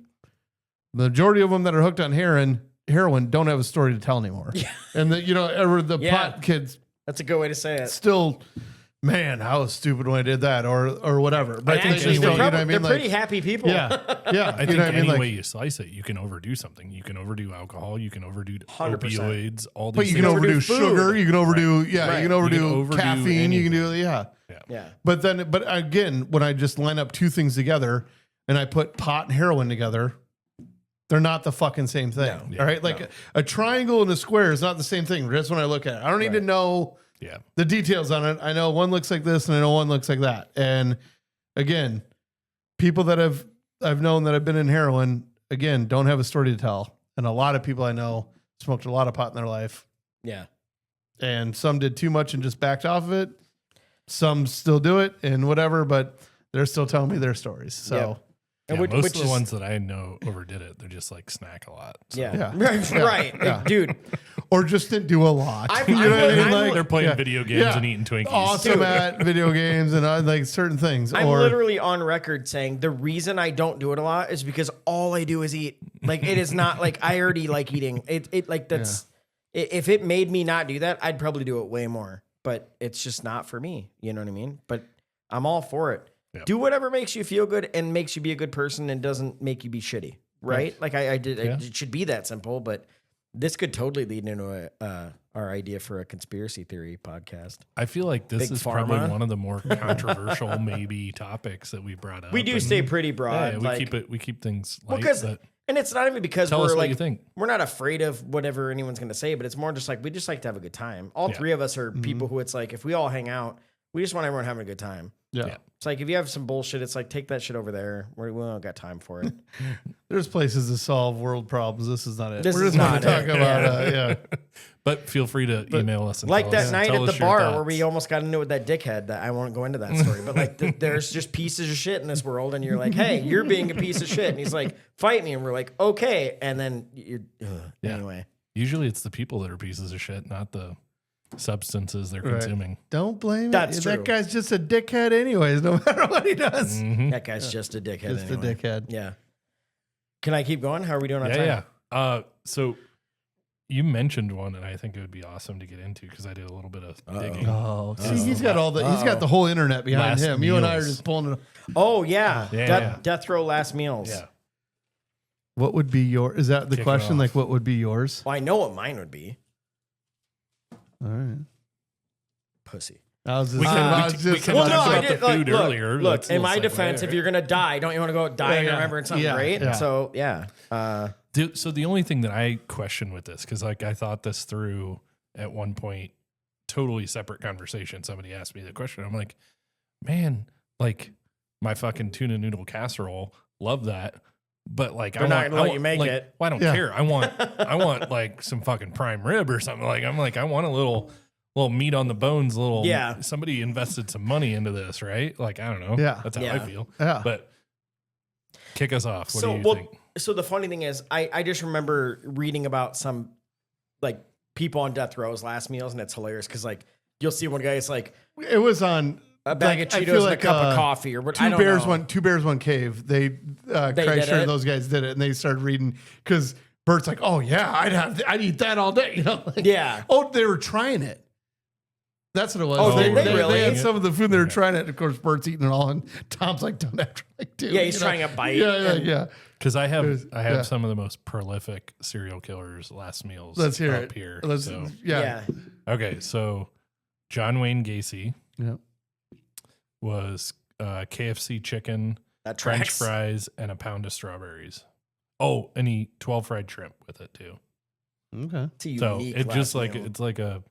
the majority of them that are hooked on heroin don't have a story to tell anymore. Yeah. And the Yeah. pot kids That's a good way to say it. still, man, I was stupid when I did that, or whatever. But And they actually, just they're, don't, you know what I mean? they're pretty happy people. Yeah, yeah. I you think know what I mean? any Like, way you slice it, you can overdo something. You can overdo alcohol. You can overdo 100%. opioids. All these but you can things. overdo overdo food. sugar. You can overdo, Right. you can You overdo can overdo caffeine. You can anything. do, Yeah. But again, when I just line up two things together and I put pot and heroin together, they're not the fucking same thing. No. All right. Like a triangle and a square is not the same thing. That's when I look at it. I don't need to know the details on it. I know one looks like this and I know one looks like that. And again, people that I've known that have been in heroin, again, don't have a story to tell. And a lot of people I know smoked a lot of pot in their life. Yeah. And some did too much and just backed off of it. Some still do it and whatever, but they're still telling me their stories. So, yeah, most of the ones that I know overdid it. They're just like snack a lot. So. Right. Yeah. Dude. Or just didn't do a lot. You know what I mean? Like, they're playing video games and eating Twinkies. Awesome at video games and like certain things. I'm literally on record saying the reason I don't do it a lot is because all I do is eat. Like it is not like I already like eating. It like that's if it made me not do that, I'd probably do it way more. But it's just not for me. You know what I mean? But I'm all for it. Yep. Do whatever makes you feel good and makes you be a good person and doesn't make you be shitty. Right? Like I did. It should be that simple, but this could totally lead into our idea for a conspiracy theory podcast. I feel like this is pharma. probably one of the more controversial maybe topics that we brought up. We do stay pretty broad. Yeah, we keep things light. And it's not even because tell we're us what like you think. We're not afraid of whatever anyone's going to say, but it's more just like we just like to have a good time. All three of us are people who it's like if we all hang out, we just want everyone having a good time. Yeah. It's like if you have some bullshit, it's like take that shit over there. We don't got time for it. There's places to solve world problems. This is not it. This We're is just going not to talk about But feel free to email us. And like tell that us, night tell at us the your bar thoughts. where we almost got into it with that dickhead that I won't go into that story. But like there's just pieces of shit in this world. And you're like, hey, you're being a piece of shit. And he's like, fight me. And we're like, okay. And then anyway. Usually it's the people that are pieces of shit, not the substances they're consuming. Don't blame That's it. true. That guy's just a dickhead anyways, no matter what he does. That guy's just a dickhead. Just anyway. a dickhead. Yeah. Can I keep going? How are we doing on time? Yeah. So you mentioned one, and I think it would be awesome to get into because I did a little bit of digging. Oh, see, he's got he's got the whole internet behind Last him. You and I are meals. just pulling it. Oh yeah. Yeah. Death row last meals. Yeah. What would be your? Is that the Kick it question? off. Like, what would be yours? Well, I know what mine would be. All right. Pussy. I was just. We can- I we was can- just we can about talk to about say- the food earlier. Look, That's a in little my segue defense, there. if you're gonna die, don't you want to go die and Yeah. remember something Yeah. great? Yeah. So yeah. So the only thing that I question with this, because like I thought this through at one point, totally separate conversation. Somebody asked me the question. I'm like, man, like my fucking tuna noodle casserole, love that. But like, They're not gonna let you make it. Well, I don't care. I want like some fucking prime rib or something. Like I want a little meat on the bones. Somebody invested some money into this, right? Like I don't know. Yeah. That's how I feel. Yeah. But kick us off. What do you think? So the funny thing is, I just remember reading about some like people on death row's last meals, and it's hilarious because like you'll see one guy, it's like It was on a bag of I Cheetos feel and like, a cup of coffee or what. Two bears, one cave. They Kreischer it? and those guys did it, and they started reading because Bert's like, oh yeah, I'd eat that all day. You know, like, Yeah. Oh, they were trying it. That's what it was. Oh, did they really? They had some of the food. They were trying it. Of course, Bert's eating it all, and Tom's like, "Don't have to like do." Yeah, he's trying a bite. Yeah. Because I have yeah. some of the most prolific serial killers last meals. Let's hear up it. here. Let's, So, yeah. okay, so John Wayne Gacy Yeah. was KFC chicken, That French tracks. fries, and a pound of strawberries. Oh, and he 12 fried shrimp with it too. Okay. It's a So unique it just last like meal.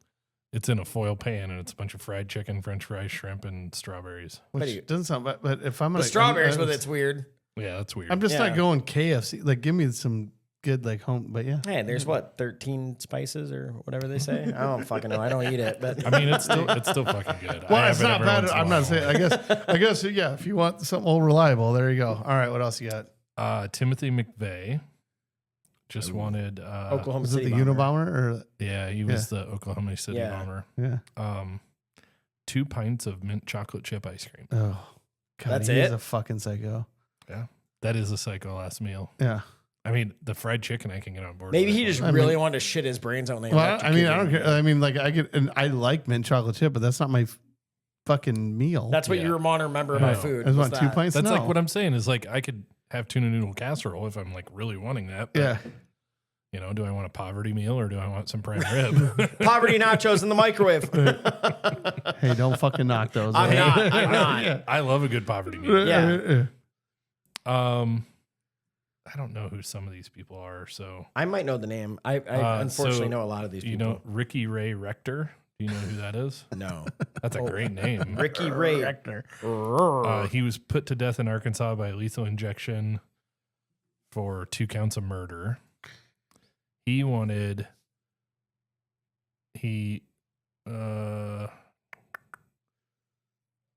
it's in a foil pan and it's a bunch of fried chicken, French fries, shrimp, and strawberries. Which doesn't sound bad, but if I'm gonna The strawberries with it's weird. Yeah, that's weird. I'm just Yeah. not going KFC. Like, give me some good like home. But yeah. Hey, there's what 13 spices or whatever they say. I don't fucking know. I don't eat it, but I mean, it's still fucking good. Well, I it's have it not every bad. once in a I'm not while. saying. I guess. Yeah. If you want something old reliable, there you go. All right. What else you got? Timothy McVeigh just wanted Oklahoma Was it City the Unabomber or? Yeah, he was the Oklahoma City Yeah. bomber. Yeah. 2 pints of mint chocolate chip ice cream. Oh, God, That's he's it? a fucking psycho. Yeah. That is a psycho last meal. Yeah. I mean, the fried chicken I can get on board. maybe with. he just I really mean- wanted to shit his brains out. And they Well, I mean, I don't electrocuted care. him. I mean, like I get, and I like mint chocolate chip, but that's not my fucking meal. That's what Yeah. you want to remember No. about I food. just was want 2 that. pints. That's no. like what I'm saying is like I could have tuna noodle casserole if I'm like really wanting that. But Yeah. You know, do I want a poverty meal or do I want some prime rib? Poverty nachos in the microwave. Hey, don't fucking knock those. I'm right? not. I'm not. I love a good poverty meal. Yeah. I don't know who some of these people are. So I might know the name. I unfortunately know a lot of these people. You know Ricky Ray Rector? Do you know who that is? No. That's a great name. Ricky Ray. He was put to death in Arkansas by lethal injection for 2 counts of murder.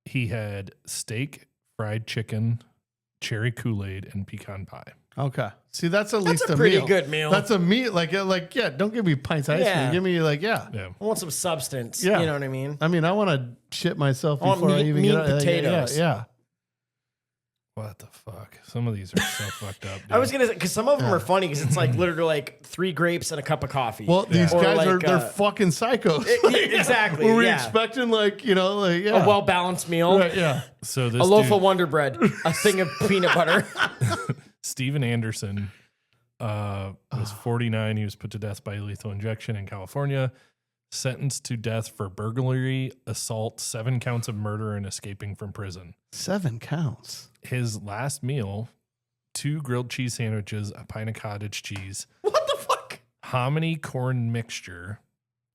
He had steak, fried chicken, cherry Kool-Aid, and pecan pie. Okay. See, that's at least That's a pretty meal. good meal. That's a meal. Like, yeah, don't give me pints of ice Yeah. cream. Give me, like, yeah. I want some substance. Yeah. You know what I mean? I mean, I want to shit myself I want before I meat- even meat get and out. potatoes. Yeah. What the fuck? Some of these are so fucked up. Dude. I was going to say, because some of them are funny because it's like literally like 3 grapes and a cup of coffee. Well, these Or guys like, they're fucking psychos. exactly. Were we yeah. expecting, like, you know, like, yeah. A well-balanced meal. Right, yeah. So this A loaf dude, of Wonder Bread. A thing of peanut butter. Steven Anderson was 49. He was put to death by lethal injection in California. Sentenced to death for burglary, assault, 7 counts of murder, and escaping from prison. 7 counts. His last meal, 2 grilled cheese sandwiches, a pint of cottage cheese, What the fuck? hominy corn mixture,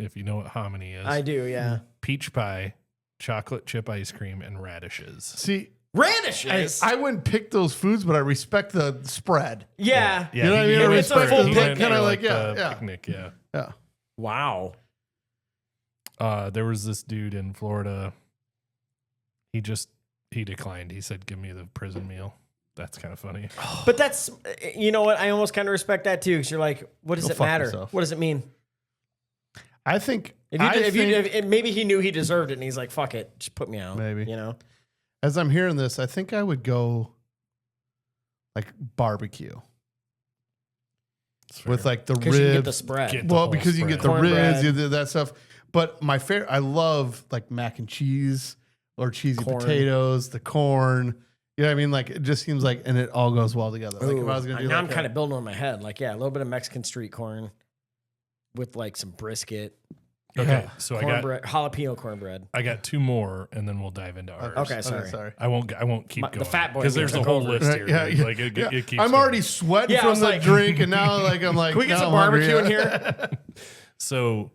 if you know what hominy is, I do, yeah. peach pie, chocolate chip ice cream, and radishes. See, Radishes. I wouldn't pick those foods, but I respect the spread. yeah. You know what I mean? he I went It's a respect full the he picnic. went kind of for, like, yeah, the yeah. picnic, yeah. Yeah. Wow. There was this dude in Florida. He declined. He said, "Give me the prison meal." That's kind of funny. But that's, you know what? I almost kind of respect that too because you're like, what does Go it fuck matter? yourself. What does it mean? I think, Maybe he knew he deserved it and he's like, fuck it, just put me out. Maybe. You know? as I'm hearing this, I think I would go like barbecue. With like the Because you can get ribs. the spread. Get the Well, whole because you can get the spread. Cornbread. ribs, you do that stuff. But my favorite, I love like mac and cheese or cheesy Corn. potatoes, the corn. You know what I mean? Like it just seems like, and it all goes well together. Like if Ooh, I was gonna do now like I'm kind of building on my head. Like, yeah, a little bit of Mexican street corn with like some brisket, Okay, so cornbread, jalapeno cornbread. I got two more, and then we'll dive into ours. Okay, sorry. I won't keep The going. fat boy because there's a took whole over. list Right, here. yeah, dude. yeah, Like it, yeah. it keeps I'm going. already sweating Yeah, I from was the like- drink, and now like I'm like, Can we get now some I'm hungry. barbecue in here? So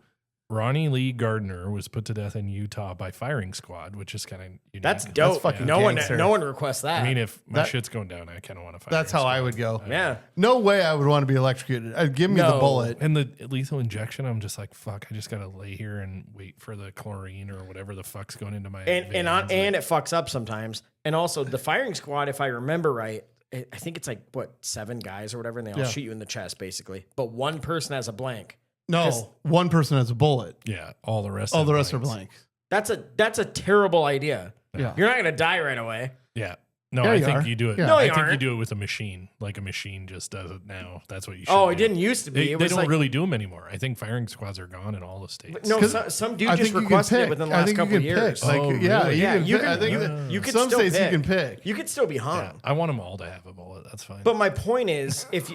Ronnie Lee Gardner was put to death in Utah by firing squad, which is kind of unique. That's dope. fucking no gangster. one requests that. I mean, if my That- shit's going down, I kind of want to fire. That's how I would go. yeah. No way I would want to be electrocuted. Give me the No. bullet. And the lethal injection, I'm just like, fuck. I just gotta lay here and wait for the chlorine or whatever the fuck's going into my And veins. and it fucks up sometimes. And also the firing squad, if I remember right, I think it's like what 7 guys or whatever, and they all Yeah. shoot you in the chest basically. But one person has a blank. No, 'Cause- one person has a bullet. yeah, all the rest. All of the rest are blanks. blank. That's a terrible idea. Yeah. You're not gonna die right away. Yeah. No, Yeah, I you think are. you do it. Yeah. No, I you think you aren't. do it with a machine. Like a machine just does it now. That's what you should Oh, do. it didn't used to be. They It was don't like, really do them anymore. I think firing squads are gone in all the states. no, 'Cause some dude I just think you can requested pick. it within the I last think you couple of can years. pick. Like, Oh, yeah, really? you Yeah, can you pick. I can- think you can some still states pick. you can pick. You could still be hung. Yeah, I want them all to have a bullet. That's fine. But my point is, if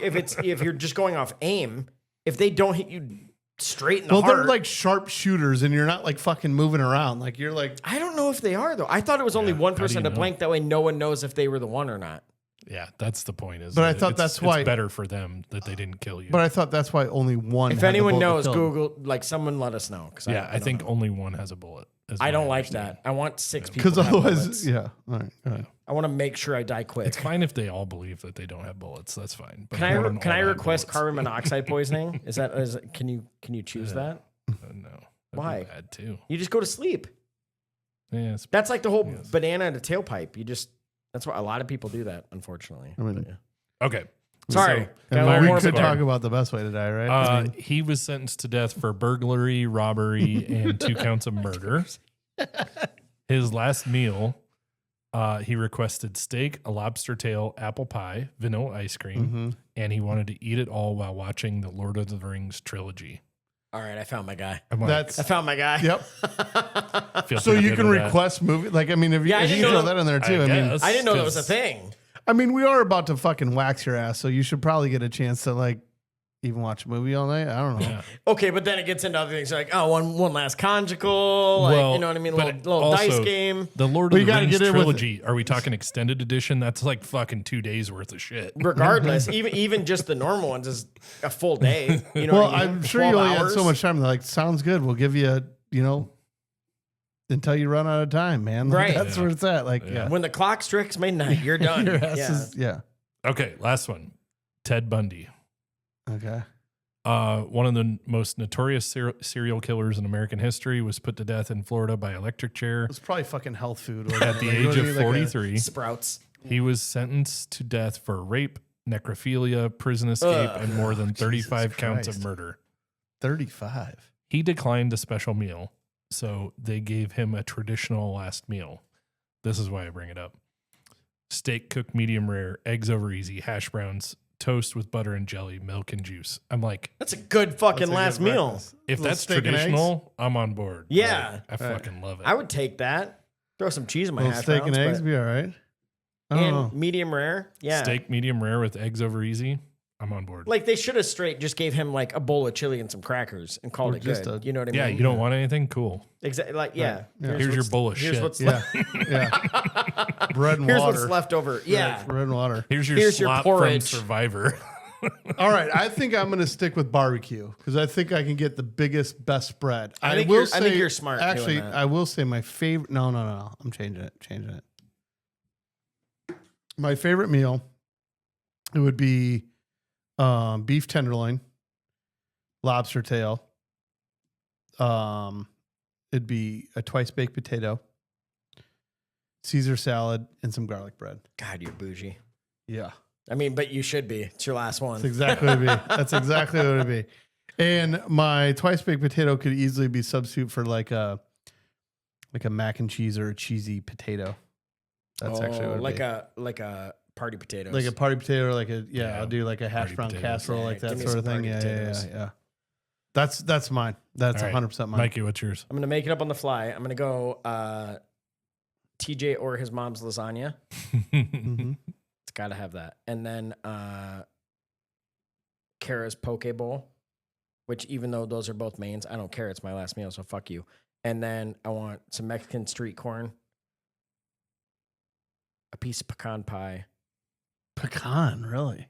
you're just going off aim, if they don't hit you straight in the Well, heart, they're like sharp shooters, and you're not like fucking moving around. Like you're like, I don't know if they are though. I thought it was only Yeah, one how do person you to know? blank. That way, no one knows if they were the one or not. yeah, that's the point. Is But I that thought it's- that's why- it's better for them that they didn't kill you. but I thought that's why only one. If had the anyone bullet knows, to kill him. Google, like someone let us know. Cause yeah, I don't think know. only one has a bullet. is I my don't like understanding. that. I want 6 people. Because to have otherwise, bullets. yeah. All right. Go ahead. I want to make sure I die quick. It's fine if they all believe that they don't have bullets. That's fine. But Can want them I all to have request bullets. carbon monoxide poisoning? Can you choose that? No. That'd Why? be bad too. You just go to sleep. Yeah, it's, That's like the whole Yes. banana and a tailpipe. That's why a lot of people do that, unfortunately. I mean, But, yeah. okay. Sorry. So, Got a And little we more could fun. talk about the best way to die, right? I mean, he was sentenced to death for burglary, robbery, and 2 counts of murder. His last meal, he requested steak, a lobster tail, apple pie, vanilla ice cream, and he wanted to eat it all while watching the Lord of the Rings trilogy. All right, I found my guy. I'm like, that's I found my guy. yep. feel So pretty you good can with that. request movie. Like I mean, if you, Yeah, I if you didn't can know throw that in there too. I mean, guess, I didn't know that was a 'cause thing. we are about to fucking wax your ass, so you should probably get a chance to like even watch a movie all night. I don't know. Yeah. Okay, but then it gets into other things like, oh, one last conjugal, like, Well, you know what I mean? but Little dice also, game. The Lord Well, of you the gotta Rings get in with trilogy. Are we talking extended edition? That's like fucking 2 days worth of shit. Regardless, even just the normal ones is a full day. You know Well, what I mean? I'm sure you 12 only had hours. so much time. They're like, sounds good. We'll give you, until you run out of time, man. Like, Right. that's where it's at. Like, yeah. When the clock strikes midnight, you're done. Your ass Yeah. is, yeah. Okay, last one. Ted Bundy. Okay. One of the most notorious serial killers in American history was put to death in Florida by electric chair It's probably fucking health food. at the age of 43. Sprouts. He was sentenced to death for rape, necrophilia, prison escape, and more than 35 counts of Christ. murder. 35. He declined a special meal, so they gave him a traditional last meal. This is why I bring it up. Steak cooked medium rare, eggs over easy, hash browns, toast with butter and jelly, milk and juice. I'm like, That's a good fucking That's a last good meal. breakfast. if Little that's steak and eggs. traditional, I'm on board. Yeah. Like, I fucking love it. I would take that. Throw some cheese in my Little hash steak browns, and eggs but- be all right. I don't and know. medium rare. Yeah. Steak medium rare with eggs over easy. I'm on board. Like they should have straight just gave him like a bowl of chili and some crackers and called Or it just good. a- You know what I mean? Yeah, you don't want anything? Cool. Exactly. Like yeah. Yeah. Here's your what's- bowl of here's shit. What's Yeah. yeah. Bread and Here's water. what's left over. Yeah. Bread and water. Here's your Here's your slop from porridge. Survivor. All right. I think I'm going to stick with barbecue because I think I can get the biggest, best spread. I think you're smart doing Actually, that. I will say my favorite. No. I'm changing it. My favorite meal, it would be beef tenderloin, lobster tail. It'd be a twice baked potato, Caesar salad, and some garlic bread. God, you're bougie. Yeah, I mean, but you should be. It's your last one. that's exactly what it'd be. That's exactly what it'd be. And my twice baked potato could easily be substitute for like a mac and cheese or a cheesy potato. That's actually what it'd be. like a party potatoes. Like a party potato, or Yeah, I'll do like a hash party brown potatoes. casserole, Yeah, like that give me sort of some thing. party Yeah. potatoes. That's mine. That's All right. 100% mine. Mikey, what's yours? I'm gonna make it up on the fly. I'm gonna go TJ or his mom's lasagna. Mhm. It's gotta have that. And then Kara's poke bowl, which even though those are both mains, I don't care. It's my last meal, so fuck you. And then I want some Mexican street corn, a piece of pecan pie. Pecan, really?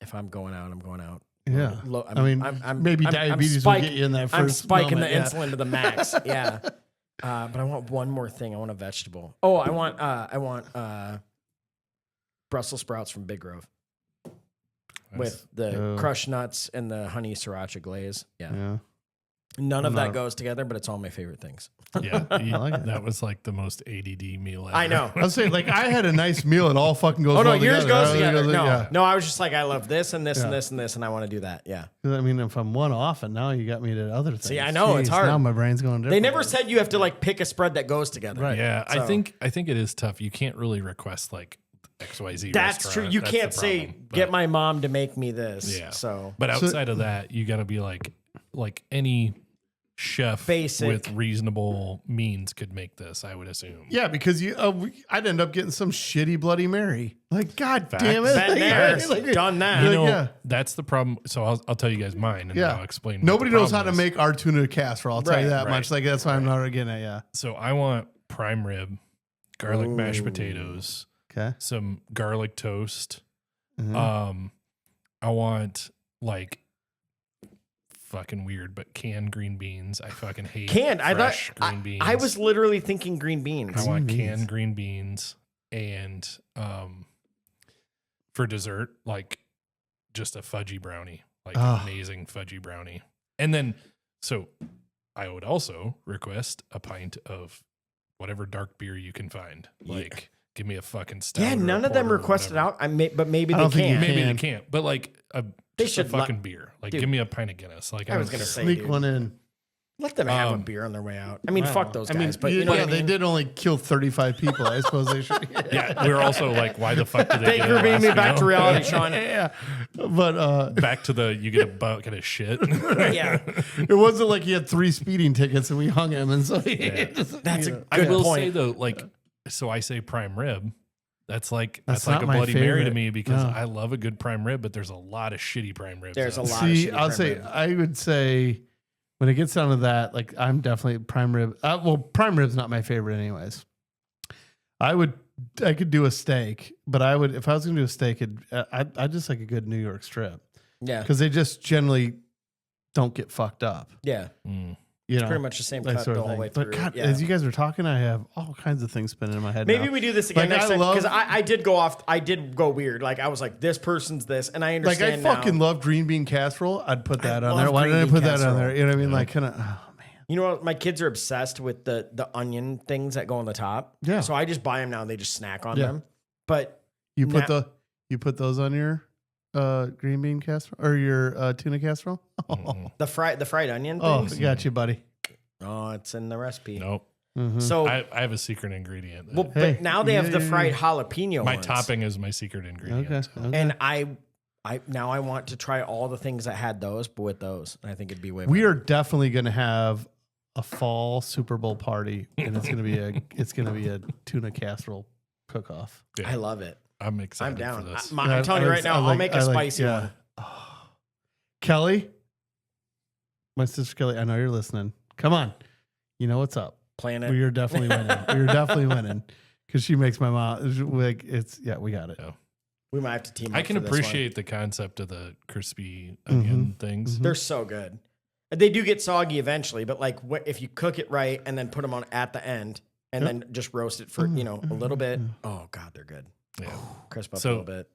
If I'm going out, I'm going out. Yeah. I'm, I mean, I'm maybe I'm diabetes spike- will get you in that first I'm spiking moment, the yeah. insulin to the max. Yeah. But I want one more thing. I want a vegetable. Oh, I want Brussels sprouts from Big Grove with the Oh. crushed nuts and the honey sriracha glaze. Yeah. Yeah. None of I'm that not- goes together, but it's all my favorite things. Yeah, like it. that was like the most ADD meal ever. I know. I was saying, like, I had a nice meal. It all fucking goes Oh no, well yours together. goes together. No, Yeah. no, I was just like, I love this and this and Yeah. this and this, and I want to do that. Yeah. 'Cause, I mean, if I'm one off and now you got me to other things. See, I know, it's Jeez, hard. Now my brain's going different. They never said you have to like pick a spread that goes together. Right. Yeah, So- I think it is tough. You can't really request like XYZ. That's true. restaurant. You That's can't the say problem. get But- my mom to make me this. Yeah. So But outside of that, you got to be like any chef Basic. with reasonable means could make this. I would assume. Yeah, because I'd end up getting some shitty Bloody Mary. Like, God Facts. damn it. been there, Like, done that. You Like, know, yeah. that's the problem. So I'll tell you guys mine, and Yeah. then I'll explain. what Nobody the knows how problem to is. make our tuna casserole. I'll tell you Right, that right. much. Like, that's why I'm not getting it. Yeah. So I want prime rib, garlic mashed Ooh. potatoes, Okay. some garlic toast. Mhm. I want like fucking weird, but canned green beans. I fucking hate Canned. I thought fresh green beans. I was literally thinking green beans. I want Green beans. canned green beans and for dessert, like just a fudgy brownie, like Ah. amazing fudgy brownie. And then so I would also request a pint of whatever dark beer you can find. Like give me a fucking stout. Yeah, or a none of them porter or requested whatever. out. But maybe I they don't think you can. can. Maybe they can't, but like They just should a fucking beer. Like Dude. give me a pint of Guinness. Like I was don't gonna care. say, Sneak dude. one in. Let them have a Um, beer on their way out. I mean, Wow. fuck those I guys. mean, but you know what I they mean? did only kill 35 people. I suppose they should. Yeah, we were also like, why the fuck did they Thank get you a for bringing me last back to meal? reality, Shaun. Yeah. But Back to the you get a bucket of shit. Yeah, it wasn't like he had 3 speeding tickets and we hung him. And so that's a I good will point. say though, like, so I say prime rib, That's like not a my Bloody Mary to favorite. me because No. I love a good prime rib, but there's a lot of shitty prime ribs. There's a out there. lot of See, shitty I'll prime say, rib. I would say when it gets down to that, like I'm definitely prime rib. Well, prime rib's not my favorite anyways. I could do a steak, but if I was going to do a steak, I'd just like a good New York strip Yeah. because they just generally don't get fucked up. Yeah. You know, Pretty much the same that cut sort the of whole thing. way through. But God, yeah. as you guys are talking, I have all kinds of things spinning in my head. Maybe now. we do this again Like, next I time love- because I did go off. I did go weird. Like I was like, this person's this, and I Like understand. I fucking now. love green bean casserole. I'd put that on love there. Why green didn't I bean put that on casserole. there? You know what I mean? Like kind of. Oh man. You know what? My kids are obsessed with the onion things that go on the top. Yeah. So I just buy them now and they just snack on Yeah. them. But You put Now- you put those on your green bean casserole or your tuna casserole? the fried onion Oh, things. got you, buddy. Oh, it's in the recipe. Nope. Mhm. So I have a secret ingredient. well, Hey, but now they have the yeah. fried jalapeno. My ones. topping is my secret ingredient. Okay. so. Okay. And I now I want to try all the things that had those, but with those, I think it'd be way. We better. are definitely going to have a fall Super Bowl party, and it's going to be a tuna casserole cook off. Yeah, I love it. I'm excited I'm down. for this. I'm telling you right now, I'll make a spicy one. Kelly, my sister Kelly, I know you're listening. Come on, you know what's up. Planet. We are definitely winning. We are definitely winning because she makes my mouth like we got it. Yeah. We might have to team up. I can for this one. appreciate the concept of the crispy onion things. They're so good. They do get soggy eventually, but like if you cook it right and then put them on at the end and then just roast it for a little bit. Oh God, they're good. Yeah. Crisp up a So- little bit.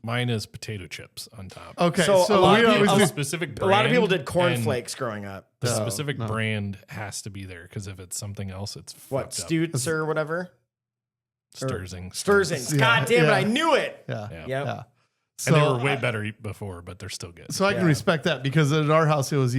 Mine is potato chips on top. Okay, So so, a lot we of always people- The do- specific A brand. lot of people did and cornflakes growing up. The So, specific brand has to be there because if it's something else, it's what fucked up. Stutes or whatever. Sturzing. Sturzings. Yeah, God damn it! yeah. I knew it. yeah, Yeah. Yep. yeah. And they were I- way better before, but they're still good. So I can Yeah. respect that because at our house it was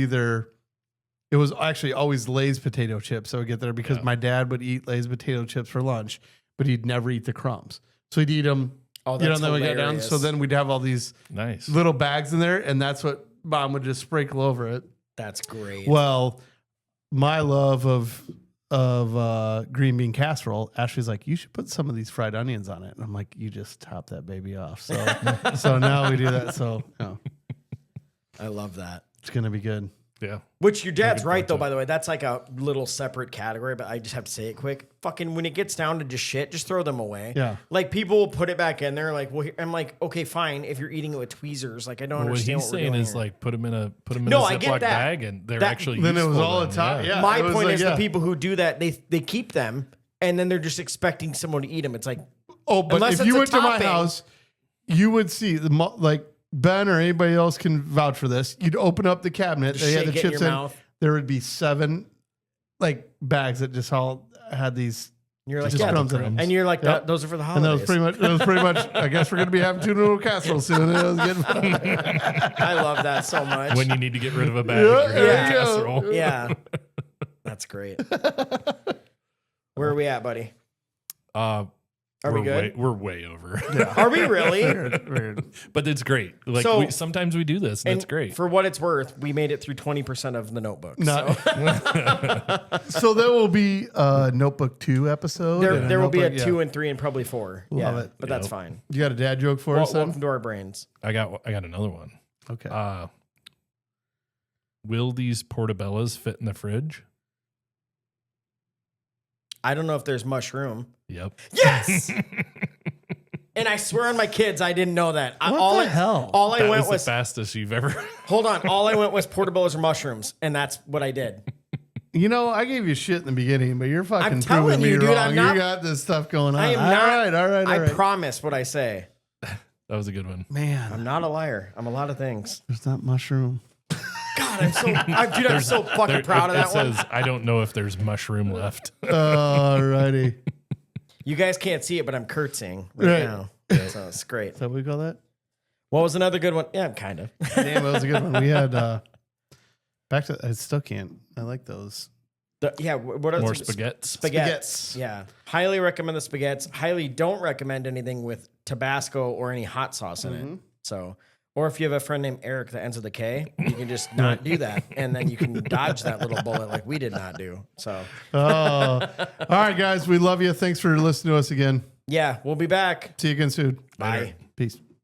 actually always Lay's potato chips. I would get there because Yeah. my dad would eat Lay's potato chips for lunch, but he'd never eat the crumbs. So he'd eat them. Oh, And that's then we got down. hilarious. So then we'd have all these Nice. little bags in there, and that's what Mom would just sprinkle over it. That's great. Well, my love of green bean casserole, Ashley's like, you should put some of these fried onions on it. And I'm like, you just top that baby off. So so now we do that. So I love that. it's gonna be good. Yeah. Which your dad's Looking right though, forward to by the way. That's like a little separate category, but I just have to say it quick. Fucking when it gets down to just shit, just throw them away. Yeah. Like people will put it back in there. Like, well, I'm like, okay, fine. If you're eating it with tweezers, like I don't What understand he's what we're saying doing is here. like put them in a No, a I get Ziploc that. bag, and they're That- actually Then it was useful all the then, time. Yeah. My it was point like, is yeah. the people who do that, they keep them and then they're just expecting someone to eat them. It's like, Oh, but Unless if it's you a went to my topping. house, you would see like Ben or anybody else can vouch for this. You'd open up the cabinet, Just they had the shake it in chips your in. mouth. There would be 7 like bags that just all had these. you're like, just yeah. crumbs in it. And you're like, Yep. those are for the And holidays. that was pretty much. I guess we're gonna be having tuna noodle casserole soon. It was getting I love that so much. when you need to get rid of a bag Yeah, of your there you go. casserole. Yeah. That's great. Where are we at, buddy? Are we good? We're way over. Are we really? weird. But it's great. Like So- sometimes we do this, and it's great. For what it's worth, we made it through 20% of the notebook. Not- so So there will be a Notebook 2 episode. and there will be a Notebook- 2 yeah. and 3 and probably 4. Love yeah, it. but that's fine. You got a dad joke for us? Then? Welcome to our brains. I got another one. Okay. Will these portobellas fit in the fridge? I don't know if there's mushroom. Yep. Yes! And I swear on my kids, I didn't know that. What the hell? All I That went was was, the fastest you've ever. hold on. All I went was portobellos or mushrooms, and that's what I did. You know, I gave you shit in the beginning, but you're fucking I'm proving telling me you, dude, wrong. I'm not- You got this stuff going on. I am All not. right, all right, all I right. promise what I say. That was a good one. Man, I'm not a liar. I'm a lot of things. there's not mushroom. God, I'm so fucking proud of it that one. says, I don't know if there's mushroom left. All righty. You guys can't see it, but I'm curtsying right now. So it's great. Is that what we call that? What was another good one? Yeah, kind of. Damn, that was a good one. We had back to. I still can't. I like those. What are More the- spaghettis. Spaghettis. Yeah. Highly recommend the spaghettis. Highly don't recommend anything with Tabasco or any hot sauce in it. So, or if you have a friend named Erik that ends with a K, you can just not do that. And then you can dodge that little bullet like we did not do. So, Oh, all right, guys. We love you. Thanks for listening to us again. Yeah, we'll be back. See you again soon. Bye. Peace.